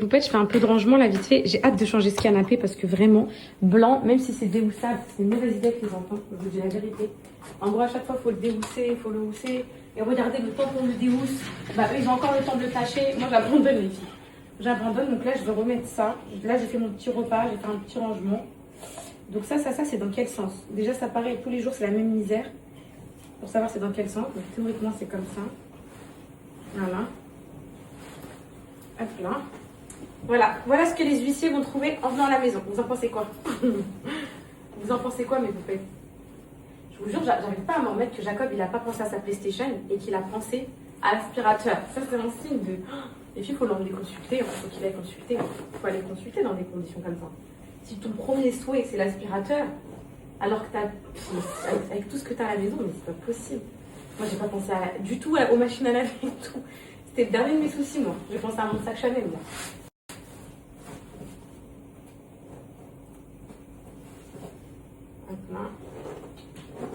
Poupette, je fais un peu de rangement là vite fait. J'ai hâte de changer ce canapé parce que vraiment, blanc, même si c'est déhoussable, c'est une mauvaise idée avec les enfants, je vous dis la vérité. En gros, à chaque fois, il faut le déhousser, il faut le housser. Et regardez, le temps qu'on le déhousse, bah eux, ils ont encore le temps de le tâcher. Moi, j'abandonne les filles. J'abandonne, donc là, je vais remettre ça. Là, j'ai fait mon petit repas, j'ai fait un petit rangement. Donc ça, c'est dans quel sens? Déjà, ça paraît tous les jours, c'est la même misère. Pour savoir c'est dans quel sens. Donc théoriquement, c'est comme ça. Voilà. Hop là. Voilà ce que les huissiers vont trouver en venant à la maison. Vous en pensez quoi? Vous en pensez quoi, mes poupées? Je vous jure, j'arrive pas à m'en remettre que Jacob, il a pas pensé à sa PlayStation et qu'il a pensé à l'aspirateur. Ça, c'est un signe de... Les filles, il faut l'emmener consulter. Il faut qu'il aille consulter. Il faut aller consulter dans des conditions comme ça. Si ton premier souhait, c'est l'aspirateur, alors que avec tout ce que tu as à la maison, mais c'est pas possible. Moi, j'ai pas pensé du tout aux machines à laver et tout. C'était le dernier de mes soucis, moi. J'ai pensé à mon sac Chanel, moi.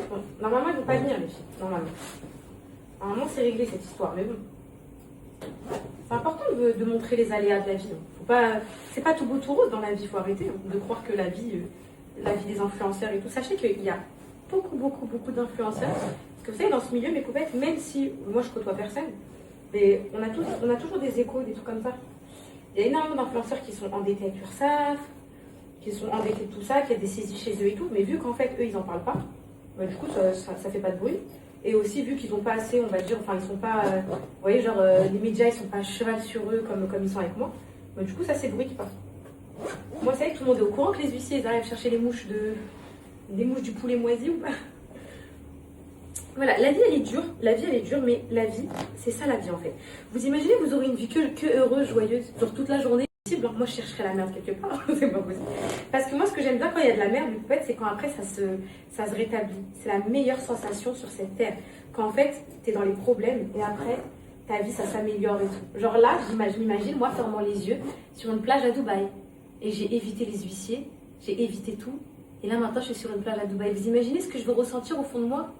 Bon, normalement, ils ne vont pas venir, les filles. Normalement, c'est réglé cette histoire, mais bon. C'est important de montrer les aléas de la vie. C'est pas tout beau tout rose dans la vie, il faut arrêter de croire que la vie des influenceurs et tout. Sachez qu'il y a beaucoup d'influenceurs. Parce que vous savez, dans ce milieu, mes poupettes, même si moi je côtoie personne, mais on a toujours des échos, des trucs comme ça. Il y a énormément d'influenceurs qui sont endettés avec l'URSSAF, qui sont endettés de tout ça, qui a des saisies chez eux et tout, mais vu qu'en fait, eux, ils n'en parlent pas, bah, du coup, ça fait pas de bruit. Et aussi, vu qu'ils n'ont pas assez, on va dire, enfin, ils sont pas, vous voyez, genre, les médias, ils sont pas à cheval sur eux comme ils sont avec moi, bah, du coup, ça, c'est le bruit qui passe. Moi, c'est vrai que tout le monde est au courant que les huissiers, ils arrivent chercher les mouches Des mouches du poulet moisi ou pas? Voilà, la vie elle est dure, mais la vie, c'est ça la vie en fait. Vous imaginez, vous aurez une vie que heureuse, joyeuse, genre toute la journée. Alors moi je chercherais la merde quelque part, c'est pas possible. Parce que moi ce que j'aime bien quand il y a de la merde, en fait, c'est quand après ça se rétablit. C'est la meilleure sensation sur cette terre. Quand en fait t'es dans les problèmes et après ta vie ça s'améliore et tout. Genre là, j'imagine moi fermant les yeux sur une plage à Dubaï. Et j'ai évité les huissiers, j'ai évité tout. Et là maintenant je suis sur une plage à Dubaï. Vous imaginez ce que je veux ressentir au fond de moi?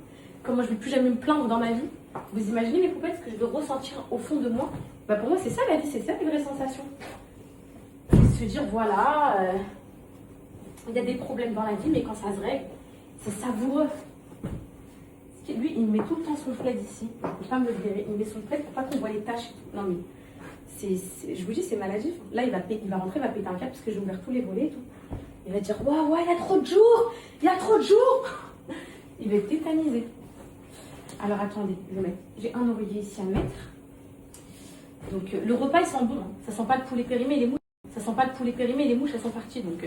Comment je ne vais plus jamais me plaindre dans ma vie? Vous imaginez mes poupettes ce que je veux ressentir au fond de moi? Bah pour moi c'est ça la vie, c'est ça les vraies sensations. Se dire voilà, il y a des problèmes dans la vie, mais quand ça se règle, c'est savoureux. Lui, il met tout le temps son plaid ici. Je ne peux pas me le verrer. Il met son plaid pour pas qu'on voit les taches. Non mais, je vous dis, c'est maladif. Là, il va rentrer, il va péter un câble parce que j'ai ouvert tous les volets et tout. Il va dire waouh, ouais, il y a trop de jours, il y a trop de jours. Il va être tétanisé. Alors attendez, j'ai un oreiller ici à mettre. Donc le repas il sent bon, hein. Ça sent pas le poulet périmé, les mouches. Ça sent pas le poulet périmé, les mouches elles sont parties, donc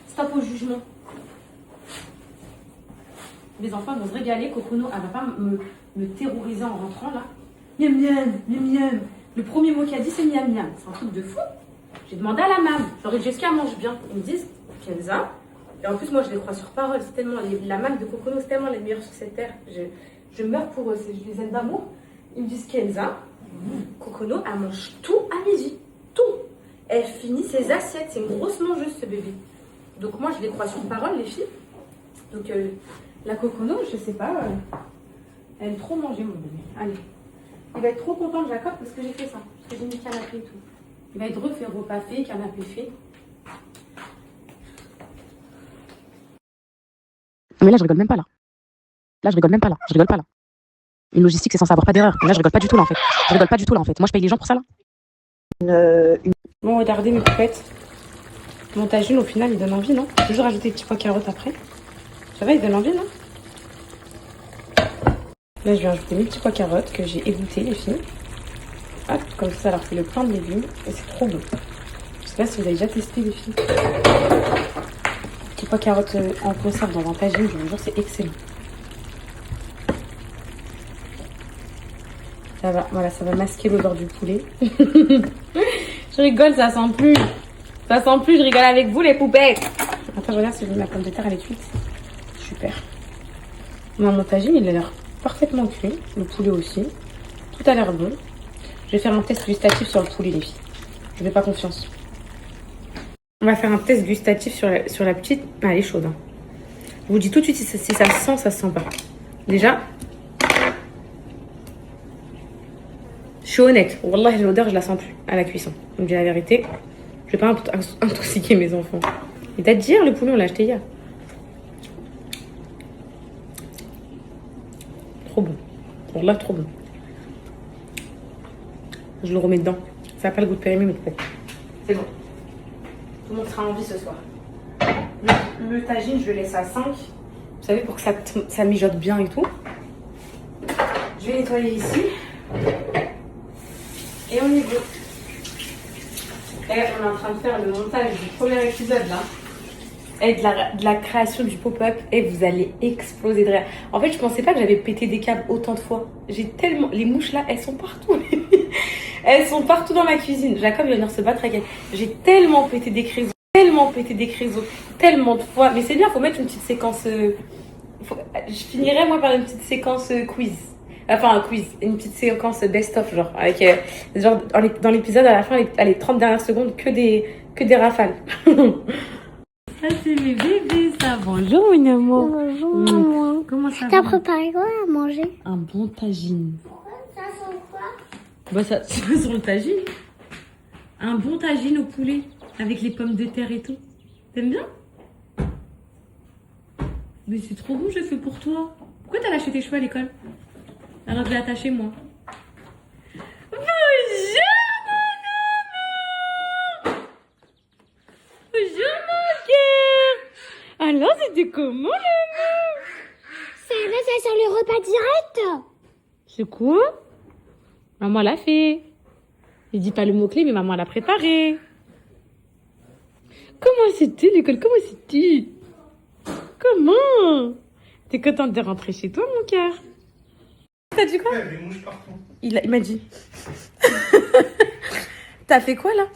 stop au jugement. Les enfants vont se régaler, Cocono elle va pas me terroriser en rentrant là. Miam miam, miam miam. Le premier mot qu'elle a dit c'est miam miam, c'est un truc de fou. J'ai demandé à la mam, j'aurais dit Jessica mange bien. Ils me disent Kenza, et en plus moi je les crois sur parole, c'est tellement, la mam de Cocono c'est tellement les meilleurs sur cette terre. Je meurs pour eux, je les aime d'amour. Ils me disent Kenza, Cocono elle mange tout à midi, tout. Elle finit ses assiettes. C'est une grosse mangeuse, ce bébé. Donc moi, je les crois sur parole, les filles. Donc la Cocono, je sais pas, elle aime trop manger, mon bébé. Allez. Il va être trop content de Jacob parce que j'ai fait ça. Parce que j'ai mis le canapé et tout. Il va être refait, repas fait, canapé fait. Mais là, je rigole même pas, là. Là, je rigole même pas, là. Je rigole pas, là. Une logistique, c'est censé avoir pas d'erreur. Mais là, je rigole pas du tout, là, en fait. Je rigole pas du tout, là, en fait. Moi, je paye les gens pour ça, là. Bon, regardez mes poupettes. Mon tagine, au final, il donne envie, non? J'ai toujours ajouté des petits pois carottes après. Ça va, il donne envie, non? Là, je vais ajouter mes petits pois carottes que j'ai égouttés, les filles. Hop, comme ça leur fait le plein de légumes. Et c'est trop bon. Je sais pas si vous avez déjà testé, les filles. Petits pois carottes en conserve dans un tagine, je vous jure, c'est excellent. Ça va, voilà, ça va masquer l'odeur du poulet. Je rigole, ça sent plus. Ça sent plus, je rigole avec vous, les poupettes. Attends, je regarde si ma pomme de terre, elle est cuite. Super. Mon tagine, il a l'air parfaitement cuit. Le poulet aussi. Tout a l'air bon. Je vais faire un test gustatif sur le poulet, les filles. Je n'ai pas confiance. On va faire un test gustatif sur la petite. Ah, elle est chaude. Hein. Je vous dis tout de suite si ça se sent pas. Déjà, je suis honnête. Wallah, l'odeur, je la sens plus à la cuisson. Donc, je dis la vérité. Je vais pas intoxiquer mes enfants. Et t'as dit hier, le poulet, on l'a acheté hier. Trop bon. Wallah, trop bon. Je le remets dedans. Ça n'a pas le goût de périmé, mais peut-être. C'est bon. Tout le monde sera en vie ce soir. Le tagine, je le laisse à 5. Vous savez, pour que ça mijote bien et tout. Je vais nettoyer ici. Et on y va. Et on est en train de faire le montage du premier épisode là. Et de la création du pop-up. Et vous allez exploser de rire. En fait, je pensais pas que j'avais pété des câbles autant de fois. J'ai tellement. Les mouches là, elles sont partout. Elles sont partout dans ma cuisine. Jacob il va venir se battre avec elle. J'ai tellement pété des créseaux. Tellement de fois. Mais c'est bien, faut mettre une petite séquence. Je finirai moi par une petite séquence quiz. Enfin, un quiz, une petite séquence best-of, genre, avec, genre, dans l'épisode, à la fin, les 30 dernières secondes, que des rafales. Ça, c'est mes bébés, ça. Bonjour, mon amour. Bonjour, maman. Comment ça va? T'as préparé quoi à manger? Un bon tagine. Ça sent quoi? Bah, ça, c'est pas sur le tagine. Un bon tagine au poulet, avec les pommes de terre et tout. T'aimes bien? Mais c'est trop bon, je fais pour toi. Pourquoi t'as lâché tes cheveux à l'école? Alors je l'ai attaché moi. Bonjour mon amour. Bonjour mon cœur. Alors c'était comment l'amour? C'est sur le repas direct. C'est quoi? Maman l'a fait. Il dit pas le mot-clé mais maman l'a préparé. Comment c'était l'école? Comment c'était? Comment? T'es contente de rentrer chez toi, mon cœur? T'as dit quoi? Il y a des mouches partout. Il m'a dit. T'as fait quoi là?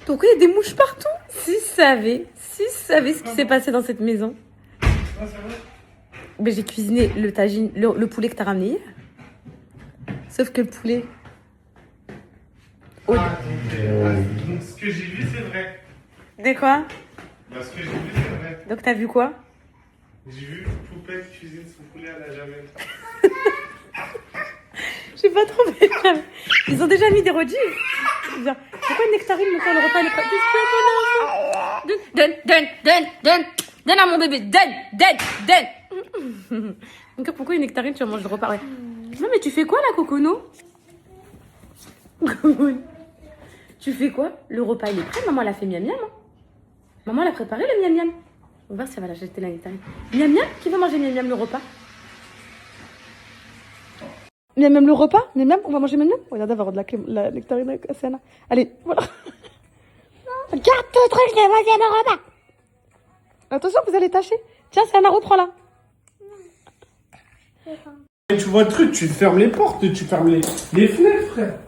Pourquoi il y a des mouches partout? Si tu savais ce qui s'est passé dans cette maison. Ah, c'est vrai? Ben, j'ai cuisiné le tagine, le poulet que t'as ramené hier. Sauf que le poulet. Oh. Donc, ce que j'ai vu, c'est vrai. De quoi? Bah, ce que j'ai vu, c'est vrai. Donc t'as vu quoi? J'ai vu Poupette cuisine son poulet à la javel. J'ai pas trouvé le jamais. Ils ont déjà mis des rodis. Pourquoi Nectarine me fait le repas? Donne à mon bébé. Donne. Donc pourquoi une Nectarine tu vas manger le repas? Ouais. Non mais tu fais quoi là, Cocono? Tu fais quoi? Le repas il est prêt. Maman elle a fait miam miam. Hein. Maman elle a préparé le miam miam. On va voir si elle va l'acheter la Nectarine. Miam miam? Qui veut manger miam miam le repas? Miam miam le repas? Miam miam? On va manger miam miam? Regarde, elle va avoir de la Nectarine avec Asana. Allez, voilà. Regarde tout truc, je vais manger le repas. Attention, vous allez tâcher. Tiens, Asana, reprends là. Et tu vois le truc, tu fermes les portes, tu fermes les fenêtres, frère.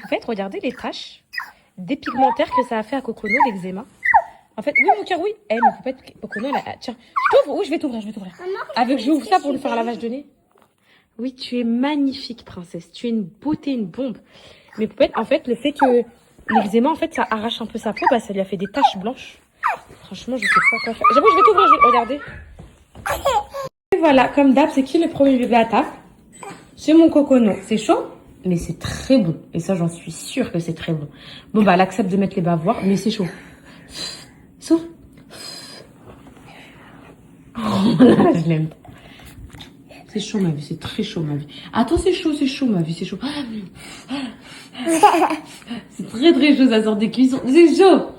En fait, regardez les taches dépigmentaires que ça a fait à Cocono, l'eczéma. En fait, oui, mon cœur, oui. Eh, mais Poupette, Cocono, là, tiens, je t'ouvre. Oui, je vais t'ouvrir. Avec, j'ouvre ça pour lui faire un lavage de nez. Oui, tu es magnifique, princesse. Tu es une beauté, une bombe. Mais Poupette, en fait, le fait que l'eczéma, en fait, ça arrache un peu sa peau, bah, ça lui a fait des taches blanches. Franchement, je sais pas quoi faire. J'avoue, je vais t'ouvrir, regardez. Et voilà, comme d'hab, c'est qui le premier bébé à table? C'est mon Cocono. C'est chaud? Mais c'est très bon. Et ça, j'en suis sûre que c'est très bon. Bon, bah, elle accepte de mettre les bavoirs, mais c'est chaud. Souffle. Oh là, je l'aime. C'est chaud, ma vie. C'est très chaud, ma vie. Attends, c'est chaud, ma vie. C'est chaud. C'est très, très chaud. Ça sort des cuissons. C'est chaud.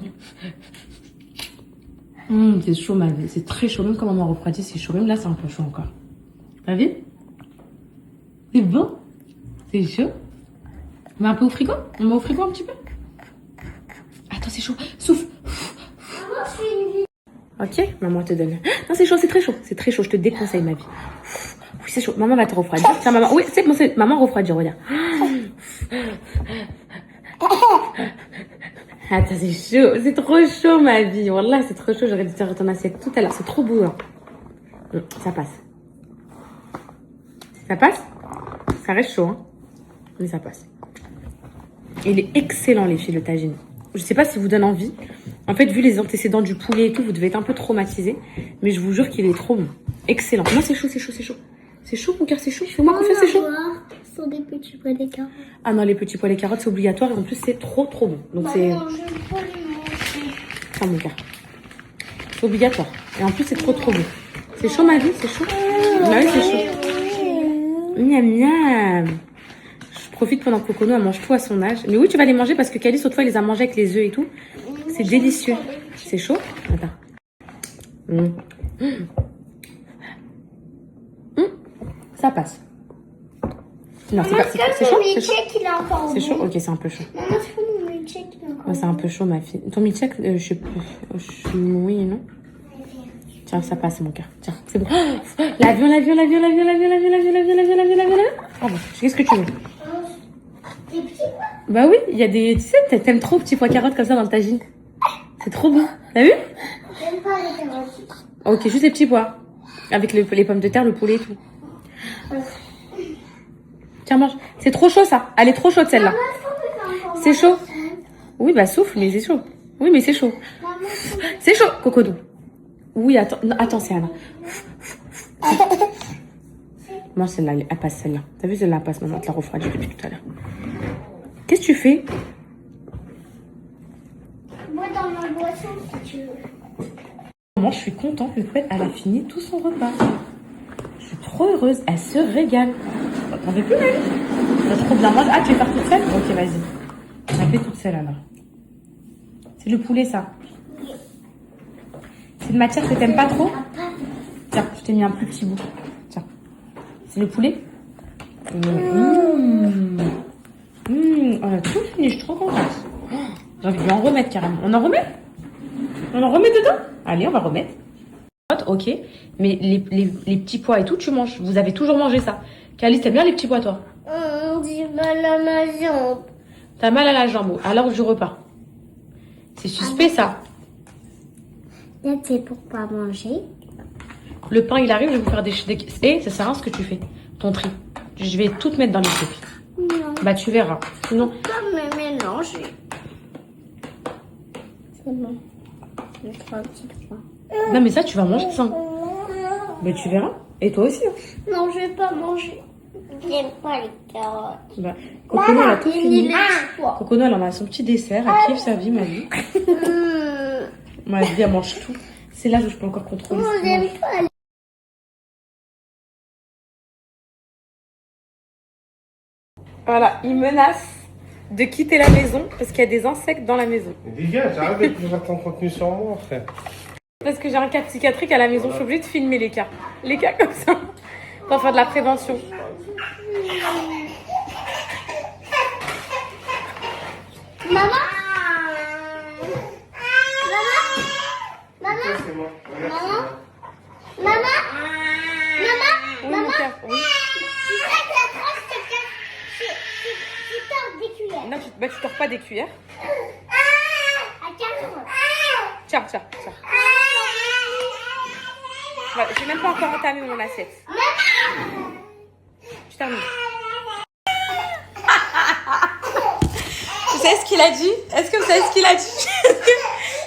C'est chaud, ma vie. C'est très chaud. Même quand maman refroidit, c'est chaud. Même là, c'est un peu chaud encore. T'as vu? C'est bon? C'est chaud. On met un peu au frigo? On met au frigo un petit peu? Attends, c'est chaud. Souffle. Ok, maman te donne. Non, c'est chaud, c'est très chaud. C'est très chaud, je te déconseille, ma vie. Oui, c'est chaud. Maman va te refroidir. Tiens, maman. Oui, c'est bon, c'est maman refroidir, regarde. Attends, c'est chaud. C'est trop chaud, ma vie. Wallah, c'est trop chaud. J'aurais dû te faire ton assiette tout à l'heure. C'est trop beau, hein. Ça passe. Ça passe? Ça reste chaud, hein. Mais ça passe. Il est excellent, les filles, le tagine. Je sais pas si vous donne envie. En fait, vu les antécédents du poulet et tout, vous devez être un peu traumatisés. Mais je vous jure qu'il est trop bon. Excellent. Non, c'est chaud, c'est chaud, c'est chaud. C'est chaud, mon cœur, c'est chaud. Fais-moi confiance, c'est chaud. Ce sont des petits pois des carottes. Ah non, les petits pois, les carottes, c'est obligatoire. Et en plus, c'est trop, trop bon. Donc, c'est... Non, je veux pas les manger. Ah, mon cœur. C'est obligatoire. Et en plus, c'est trop, trop bon. C'est chaud, ma vie, c'est chaud. Bah oui, c'est chaud. Miam, miam. Je profite pendant que Cocono, elle mange tout à son âge. Mais oui, tu vas les manger parce que Calice, autrefois, elle les a mangés avec les œufs et tout. C'est délicieux. C'est chaud? Attends. Ça passe. Non, c'est pas... C'est chaud? C'est chaud? C'est chaud? Ok, c'est un peu chaud. Maman, est-ce que mon milkshake, il est encore Ouais, c'est un peu chaud, ma fille. Ton milkshake, je sais plus. Oui, non? Tiens, ça passe, mon cœur. Tiens, c'est bon. L'avion. Ah bon, qu'est-ce que tu veux? des petits pois? Bah oui, il y a des... Tu sais, t'aimes trop petits pois carottes comme ça dans le tagine. C'est trop bon. T'as vu? J'aime pas les carottes. Ok, juste les petits pois. Avec les pommes de terre, le poulet et tout. Tiens, mange. C'est trop chaud, ça. Elle est trop chaude, celle-là. Maman, est-ce qu'on peut faire encore C'est chaud. manger? Oui, bah souffle, mais c'est chaud. Oui, mais c'est chaud. Maman, C'est chaud, Cocodo. Oui, attends, non, attends, c'est Anna. Moi, celle-là, elle passe, celle-là. T'as vu, celle-là, elle passe, maman, elle te la refroidit depuis tout à l'heure. Qu'est-ce que tu fais? Moi, dans ma boisson, si tu veux. Maman, je suis contente, mais Poupette, elle a fini tout son repas. Je suis trop heureuse, elle se régale. T'en veux plus, elle? T'as trop bien mangé. Ah, tu veux faire toute seule? Ok, vas-y. On a fait toute seule, alors. C'est le poulet, ça. C'est une matière que t'aimes pas trop? Tiens, je t'ai mis un plus petit bout. Tiens. C'est le poulet? On a tout fini, je suis trop contente. J'ai envie de lui en remettre carrément. On en remet? On en remet dedans? Allez, on va remettre. Ok, mais les petits pois et tout, tu manges. Vous avez toujours mangé ça. Calice, t'aimes bien les petits pois, toi? J'ai mal à ma jambe. T'as mal à la jambe à l'heure du repas. C'est suspect, ça. Là, c'est pour pas manger. Le pain, il arrive, je vais vous faire des... Eh, ça sert à rien ce que tu fais. Ton tri. Je vais tout te mettre dans les trucs. Non. Bah, tu verras. Sinon... Pas me mélanger. C'est bon. Je crois que c'est bon. Non, mais ça, tu vas manger ça. Mais tu verras. Et toi aussi. Hein. Non, je vais pas manger. J'aime pas les carottes. Bah, Cocono, elle a tout fini. Ah. Cocono, elle en a son petit dessert. Elle kiffe sa vie, ma vie. Ma vie, elle mange tout. C'est là où je peux encore contrôler. Moi, ce qu'elle mange. j'aime pas les... Voilà, il menace de quitter la maison parce qu'il y a des insectes dans la maison. Mais dégage, arrête d'écrire ton contenu sur moi, frère. Parce que j'ai un cas psychiatrique à la maison, je suis obligée de filmer les cas. Les cas comme ça. Pour faire de la prévention. Maman. Maman. C'est moi. Maman. Maman. Oui, mon cœur, oui. Tu sais que la crosse, c'est que tu tords des cuillères. Non, tu tords pas des cuillères. À 4 ans. Tiens. Voilà, j'ai même pas encore entamé mon assiette. Je termine. Vous savez ce qu'il a dit? Est-ce que vous savez ce qu'il a dit?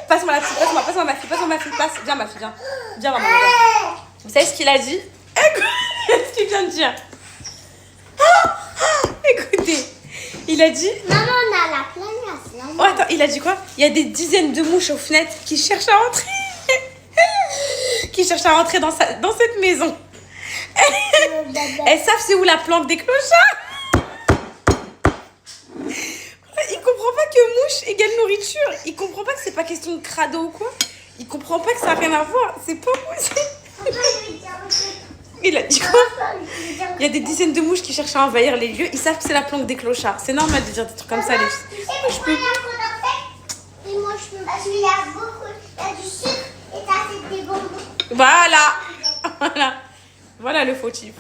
Passe-moi la fille, passe-moi ma fille, viens ma fille, viens maman, viens. Vous savez ce qu'il a dit? Qu'est-ce qu'il vient de dire? Écoutez, il a dit... Maman, on a la plaillasse là. Oh attends, il a dit quoi? Il y a des dizaines de mouches aux fenêtres qui cherchent à rentrer. Qui cherchent à rentrer dans cette maison. Elles savent c'est où la planque des clochards. Il comprend pas que mouche égale nourriture. Il comprend pas que c'est pas question de crado ou quoi. Il comprend pas que ça a rien à voir. C'est pas possible. Il a dit quoi? Il y a des dizaines de mouches qui cherchent à envahir les lieux. Ils savent que c'est la planque des clochards. C'est normal de dire des trucs comme ça, les filles. Et moi, je peux. Parce qu'il y a beaucoup. Il y a du sucre et t'as des bonbons. Voilà le fautif.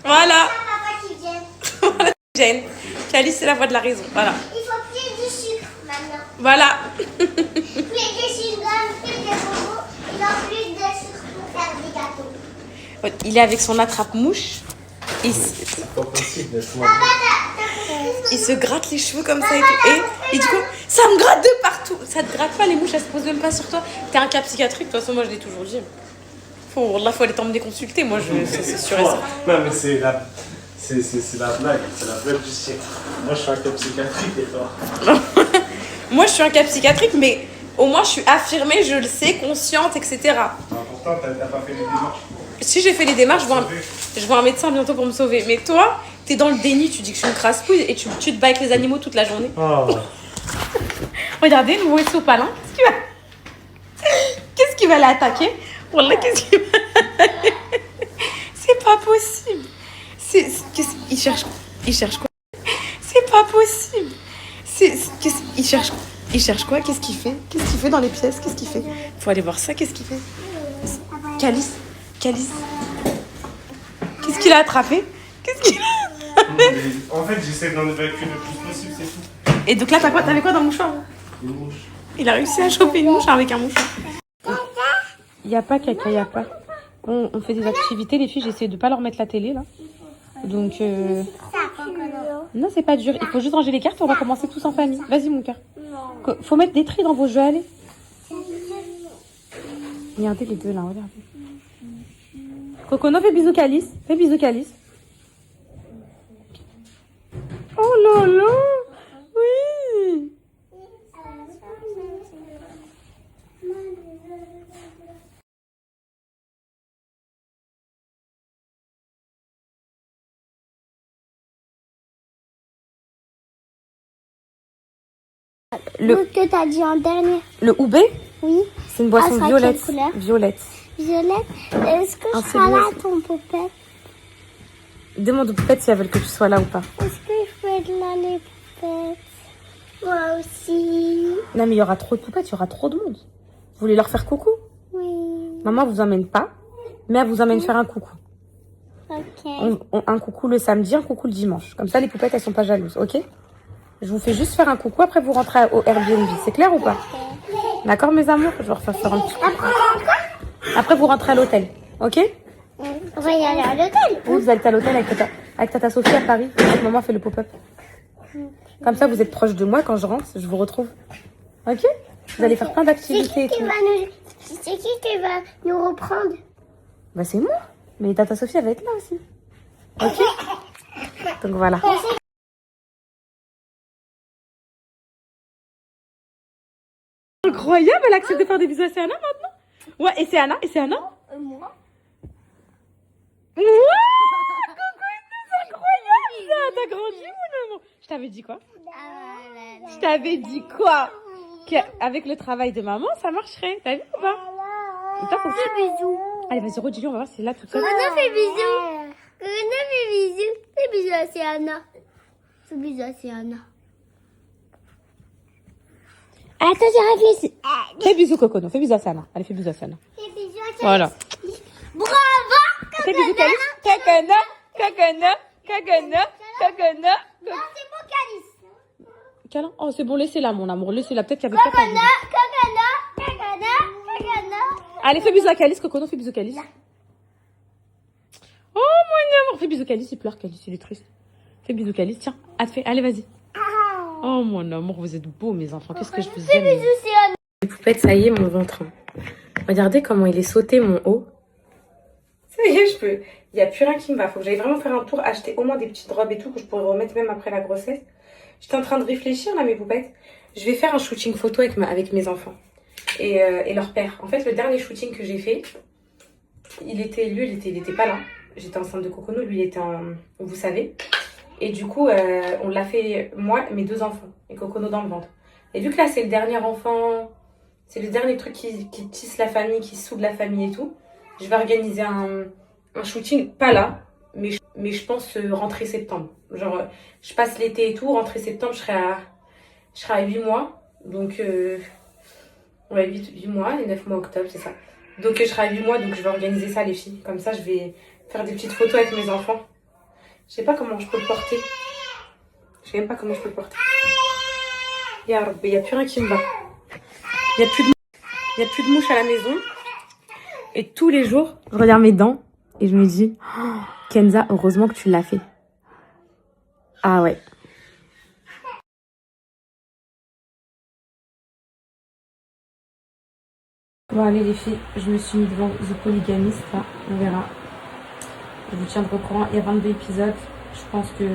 Voilà. Papa qui vient. Voilà, Jane. Calice, c'est la voix de la raison. Voilà. Il faut plus de sucre maintenant. Voilà. Plus de chewing-gum, plus de bonbons. Et non plus de sucre pour faire des gâteaux. Il est avec son attrape-mouche. C'est pas possible d'être moi. Il se gratte les cheveux comme ça et tout. Et du coup, ça me gratte de partout. Ça te gratte pas, les mouches, elles se posent même pas sur toi. T'es un cas psychiatrique, de toute façon, moi je l'ai toujours dit. Faut aller t'emmener consulter, moi c'est sûr et certain. Non, mais c'est la blague. C'est la blague du siècle. Moi, je suis un cas psychiatrique et toi. Moi je suis un cas psychiatrique, mais au moins je suis affirmée, je le sais, consciente, etc. Pourtant, t'as pas fait les démarches. Si j'ai fait les démarches, je vois un médecin bientôt pour me sauver. Mais toi, t'es dans le déni, tu dis que je suis une crasse-couille et tu te bats avec les animaux toute la journée. Oh. Regardez, le nouveau sopalin. Qu'est-ce qui va l'attaquer? Wallah, qu'est-ce qui va l'attaquer? C'est pas possible. Il cherche quoi? C'est pas possible. Il cherche quoi? Qu'est-ce qu'il fait? Qu'est-ce qu'il fait dans les pièces? Qu'est-ce qu'il fait? Faut aller voir ça, qu'est-ce qu'il fait? Calice. Qu'est-ce qu'il a attrapé? En fait, j'essaie d'en évacuer le plus possible, c'est tout. Et donc là, t'avais quoi dans le mouchoir? Une mouche. Il a réussi à choper une mouche avec un mouchoir. Il n'y a pas caca, il n'y a pas. On fait des activités, les filles, j'essaie de pas leur mettre la télé là. Donc, non, c'est pas dur. Il faut juste ranger les cartes et on va commencer tous en famille. Vas-y, mon cœur. Faut mettre des tris dans vos jeux, allez. Regardez les deux là, regardez. Cocono, fais bisous Calice. Fais bisous Calice. Oh là là. Oui. Le que t'as dit en dernier. Le Oubé, Oui. c'est une boisson sera violette. quelle couleur? Violette. Violette, est-ce que Ah, je c'est serai beau, là, ça. ton poupette? Demande aux poupettes si elles veulent que tu sois là ou pas. Est-ce que je peux être là, les poupettes? Moi aussi. Non, mais il y aura trop de poupettes, il y aura trop de monde. Vous voulez leur faire coucou? Oui. Maman vous emmène pas, mais elle vous emmène faire un coucou. Ok. Un coucou le samedi, un coucou le dimanche. Comme ça, les poupettes, elles sont pas jalouses, ok? Je vous fais juste faire un coucou, après vous rentrez au Airbnb. C'est clair ou pas? D'accord, mes amours? Je vais leur faire un petit coucou. Après, vous rentrez à l'hôtel, ok? On va y aller à l'hôtel. Oui, vous allez à l'hôtel avec tata Sophie à Paris. Votre maman fait le pop-up. Comme ça, vous êtes proche de moi. Quand je rentre, je vous retrouve. Ok? Vous allez faire plein d'activités et tout. C'est qui va nous reprendre? Bah, c'est moi. Mais tata Sophie, elle va être là aussi. Ok? Donc voilà. Incroyable, elle accepte de faire des bisous à Anna maintenant. Ouais, et c'est Anna? Et c'est Anna? Moi. Ouais! Coucou, c'est incroyable ça! T'as grandi, mon amour! Je t'avais dit quoi? Je t'avais dit quoi? Qu'avec le travail de maman, ça marcherait. T'as vu ou pas? Et toi, faut que tu- Bisous. Allez, vas-y, redis-lui, on va voir si c'est là toute seule. Cocono fait bisous. Cocono fait bisous. Fais bisous à Siana. Fais bisous à Siana. Attends, j'ai réfléchi. Fais bisous, Cocono. Fais bisous à Sana. Allez, fais bisous à Sana. Fais bisous à Siana. Voilà. Bravo, Fais bisous, Calice. Cocono, Cocono, Cocono, Cocono. Non, c'est mon calice. Câlin. Oh, c'est bon, laissez-la, mon amour. Laissez-la. Peut-être qu'elle veut pas faire bisous. Allez, fais bisous à Calice, Cocono. Fais bisous, Calice. Oh, mon amour. Fais bisous, Calice. Il pleure, Calice. Il est triste. Fais bisous, Calice. Tiens, à te fait. Allez, vas-y. Oh, mon amour, vous êtes beaux, mes enfants. Qu'est-ce que je vous aime. Bisous, Siana. Les poupettes, ça y est, mon ventre. Regardez comment il est sauté, mon haut. Ça y est, je peux. Il n'y a plus rien qui me va. Faut que j'aille vraiment faire un tour, acheter au moins des petites robes et tout que je pourrais remettre même après la grossesse. J'étais en train de réfléchir, là, mes poupettes. Je vais faire un shooting photo avec mes enfants et leur père. En fait, le dernier shooting que j'ai fait, il était pas là. J'étais enceinte de Cocono, lui, il était vous savez. Et du coup, on l'a fait, moi, mes 2 enfants, et Cocono dans le ventre. Et vu que là, c'est le dernier enfant, c'est le dernier truc qui tisse la famille, qui soude la famille et tout, je vais organiser un shooting, pas là, mais je pense rentrée septembre. Genre, je passe l'été et tout, rentrée septembre, je serai à 8 mois. Donc, ouais, 8 mois et 9 mois octobre, c'est ça. Donc, je serai à 8 mois, donc je vais organiser ça, les filles. Comme ça, je vais faire des petites photos avec mes enfants. Je sais pas comment je peux le porter. Je sais même pas comment je peux le porter. Il y a plus rien qui me va. Il y a plus de mouches à la maison. Et tous les jours, je regarde mes dents et je me dis, oh, Kenza, heureusement que tu l'as fait. Ah ouais. Bon allez les filles, je me suis mis devant The Polygamist, là, on verra. Je vous tiendrai au courant, il y a 22 épisodes. Je pense que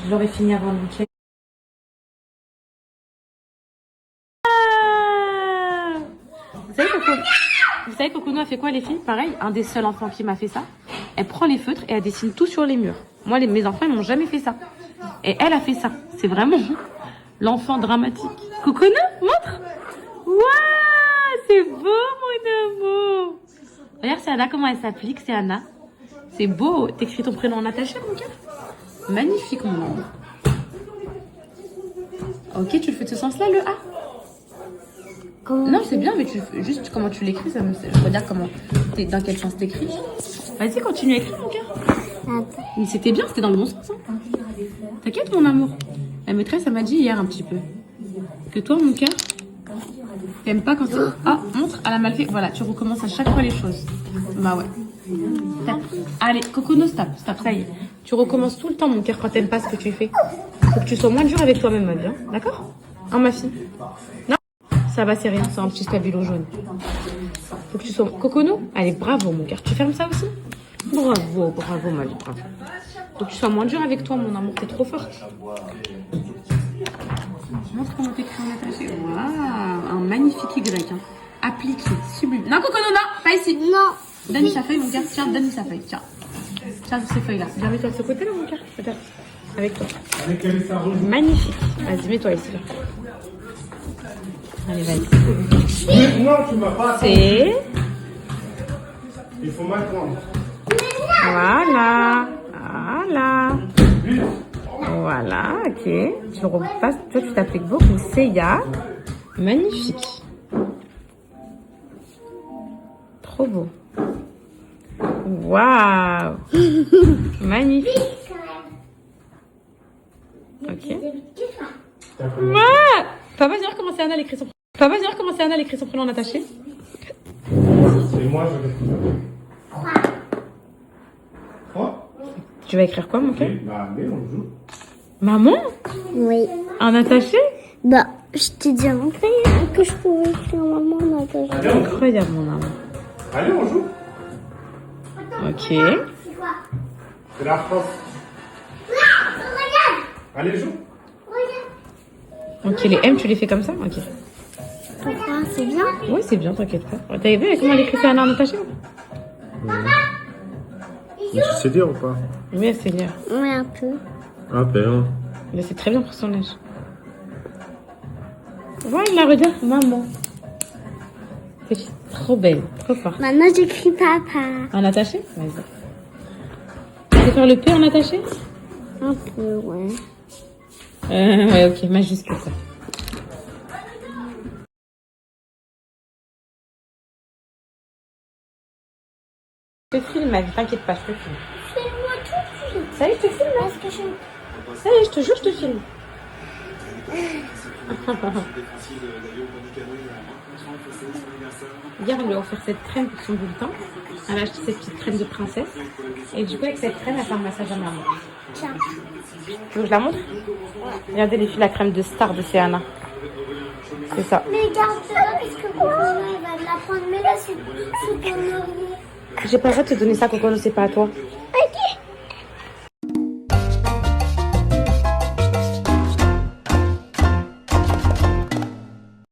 je l'aurai fini avant le week-end. Ah, vous savez Cocono a fait quoi les filles? Pareil, un des seuls enfants qui m'a fait ça. Elle prend les feutres et elle dessine tout sur les murs. Moi, mes enfants, ils m'ont jamais fait ça. Et elle a fait ça. C'est vraiment l'enfant dramatique. Cocono, montre. Waouh, c'est beau mon amour. Regarde, c'est Anna, comment elle s'applique, c'est Anna. C'est beau. T'écris ton prénom en attaché, mon cœur. Magnifique, mon amour. Ok, tu le fais de ce sens-là, le A? Non, c'est bien, mais juste comment tu l'écris, je regarde dans quel sens t'écris. Vas-y, continue à écrire, mon cœur. Mais c'était bien, c'était dans le bon sens. Hein. T'inquiète, mon amour. La maîtresse, elle m'a dit hier un petit peu que toi, mon cœur, t'aimes pas quand ah, montre, elle a mal fait. Voilà, tu recommences à chaque fois les choses. Bah ouais. Stop. Allez, Cocono, stop, ça y est. Tu recommences tout le temps, mon cœur, quand t'aimes pas ce que tu fais. Faut que tu sois moins dur avec toi-même, ma vie. Hein. D'accord? Hein, ma fille? Non? Ça va, c'est rien, c'est un petit stabilo jaune. Faut que tu sois... Cocono? Allez, bravo, mon cœur. Tu fermes ça aussi? Bravo, bravo, ma vie, bravo. Faut que tu sois moins dur avec toi, mon amour. T'es trop forte. Montre comment t'écris en attaché. Waouh, un magnifique Y. Hein. Appliqué, sublime. Non, Cocono, non, pas ici. Non. Donne-lui sa feuille, mon cœur. Tiens, donne-lui sa feuille. Tiens. Tiens, ces feuilles-là. Viens, mets-toi de ce côté-là, mon cœur. Regarde. Avec toi. Allez, quel est ça rouge? Magnifique. Vas-y, mets-toi ici. Là. Allez, vas-y. Non, tu m'as pas. C'est... Il faut m'attendre. Voilà. Voilà. Voilà, ok. Tu repasses. Toi, tu t'appliques beaucoup. Seiya. Magnifique. Trop beau. Waouh. Magnifique. Ok. Ouais. Papa, viens comment c'est Anna l'écrit son prénom. Papa, viens comment c'est Anna l'écrit son prénom en attaché. Et moi, je vais écrire. 3. Tu vas écrire quoi, mon cœur? Bah, allez, on joue. Maman? Oui. En attaché? Bah, je t'ai dit après que je pouvais écrire maman en attaché. Allez, on joue. Incroyable, mon amour. Allez, on joue. Ok. C'est quoi? C'est la France. Regarde. Allez, joue. Regarde. Ok, les M, tu les fais comme ça? Ok. Pourquoi? C'est bien. Oui, c'est bien, t'inquiète pas. T'as vu comment elle écrit Anna en attaché? Tu sais lire ou pas? Oui, elle sait lire. Oui, un peu. Ah, ben. Mais c'est très bien pour son âge. Voilà, regarde, maman. C'est trop belle, trop forte. Maintenant, j'écris papa. En attaché? Vas-y. Tu sais faire le P en attaché? Un peu, ouais. Ouais, ok, majuscule ça. Je te filme, Marie, t'inquiète pas, je te filme. Fais-moi tout de suite. Ça y est, je te filme. Parce que je... Ça y est, je te jure, je te filme. Hier, on lui a offert cette crème pour son bulletin. Elle a acheté cette petite crème de princesse. Et du coup, avec cette crème, elle fait un massage à maman. Tiens. Tu veux que je la montre? Regardez les filles, la crème de star de Céana. C'est ça. Mais garde-la parce que maman, elle va la prendre. Mais là, c'est ton oreiller. J'ai pas le droit de te donner ça, Coco, c'est pas à toi.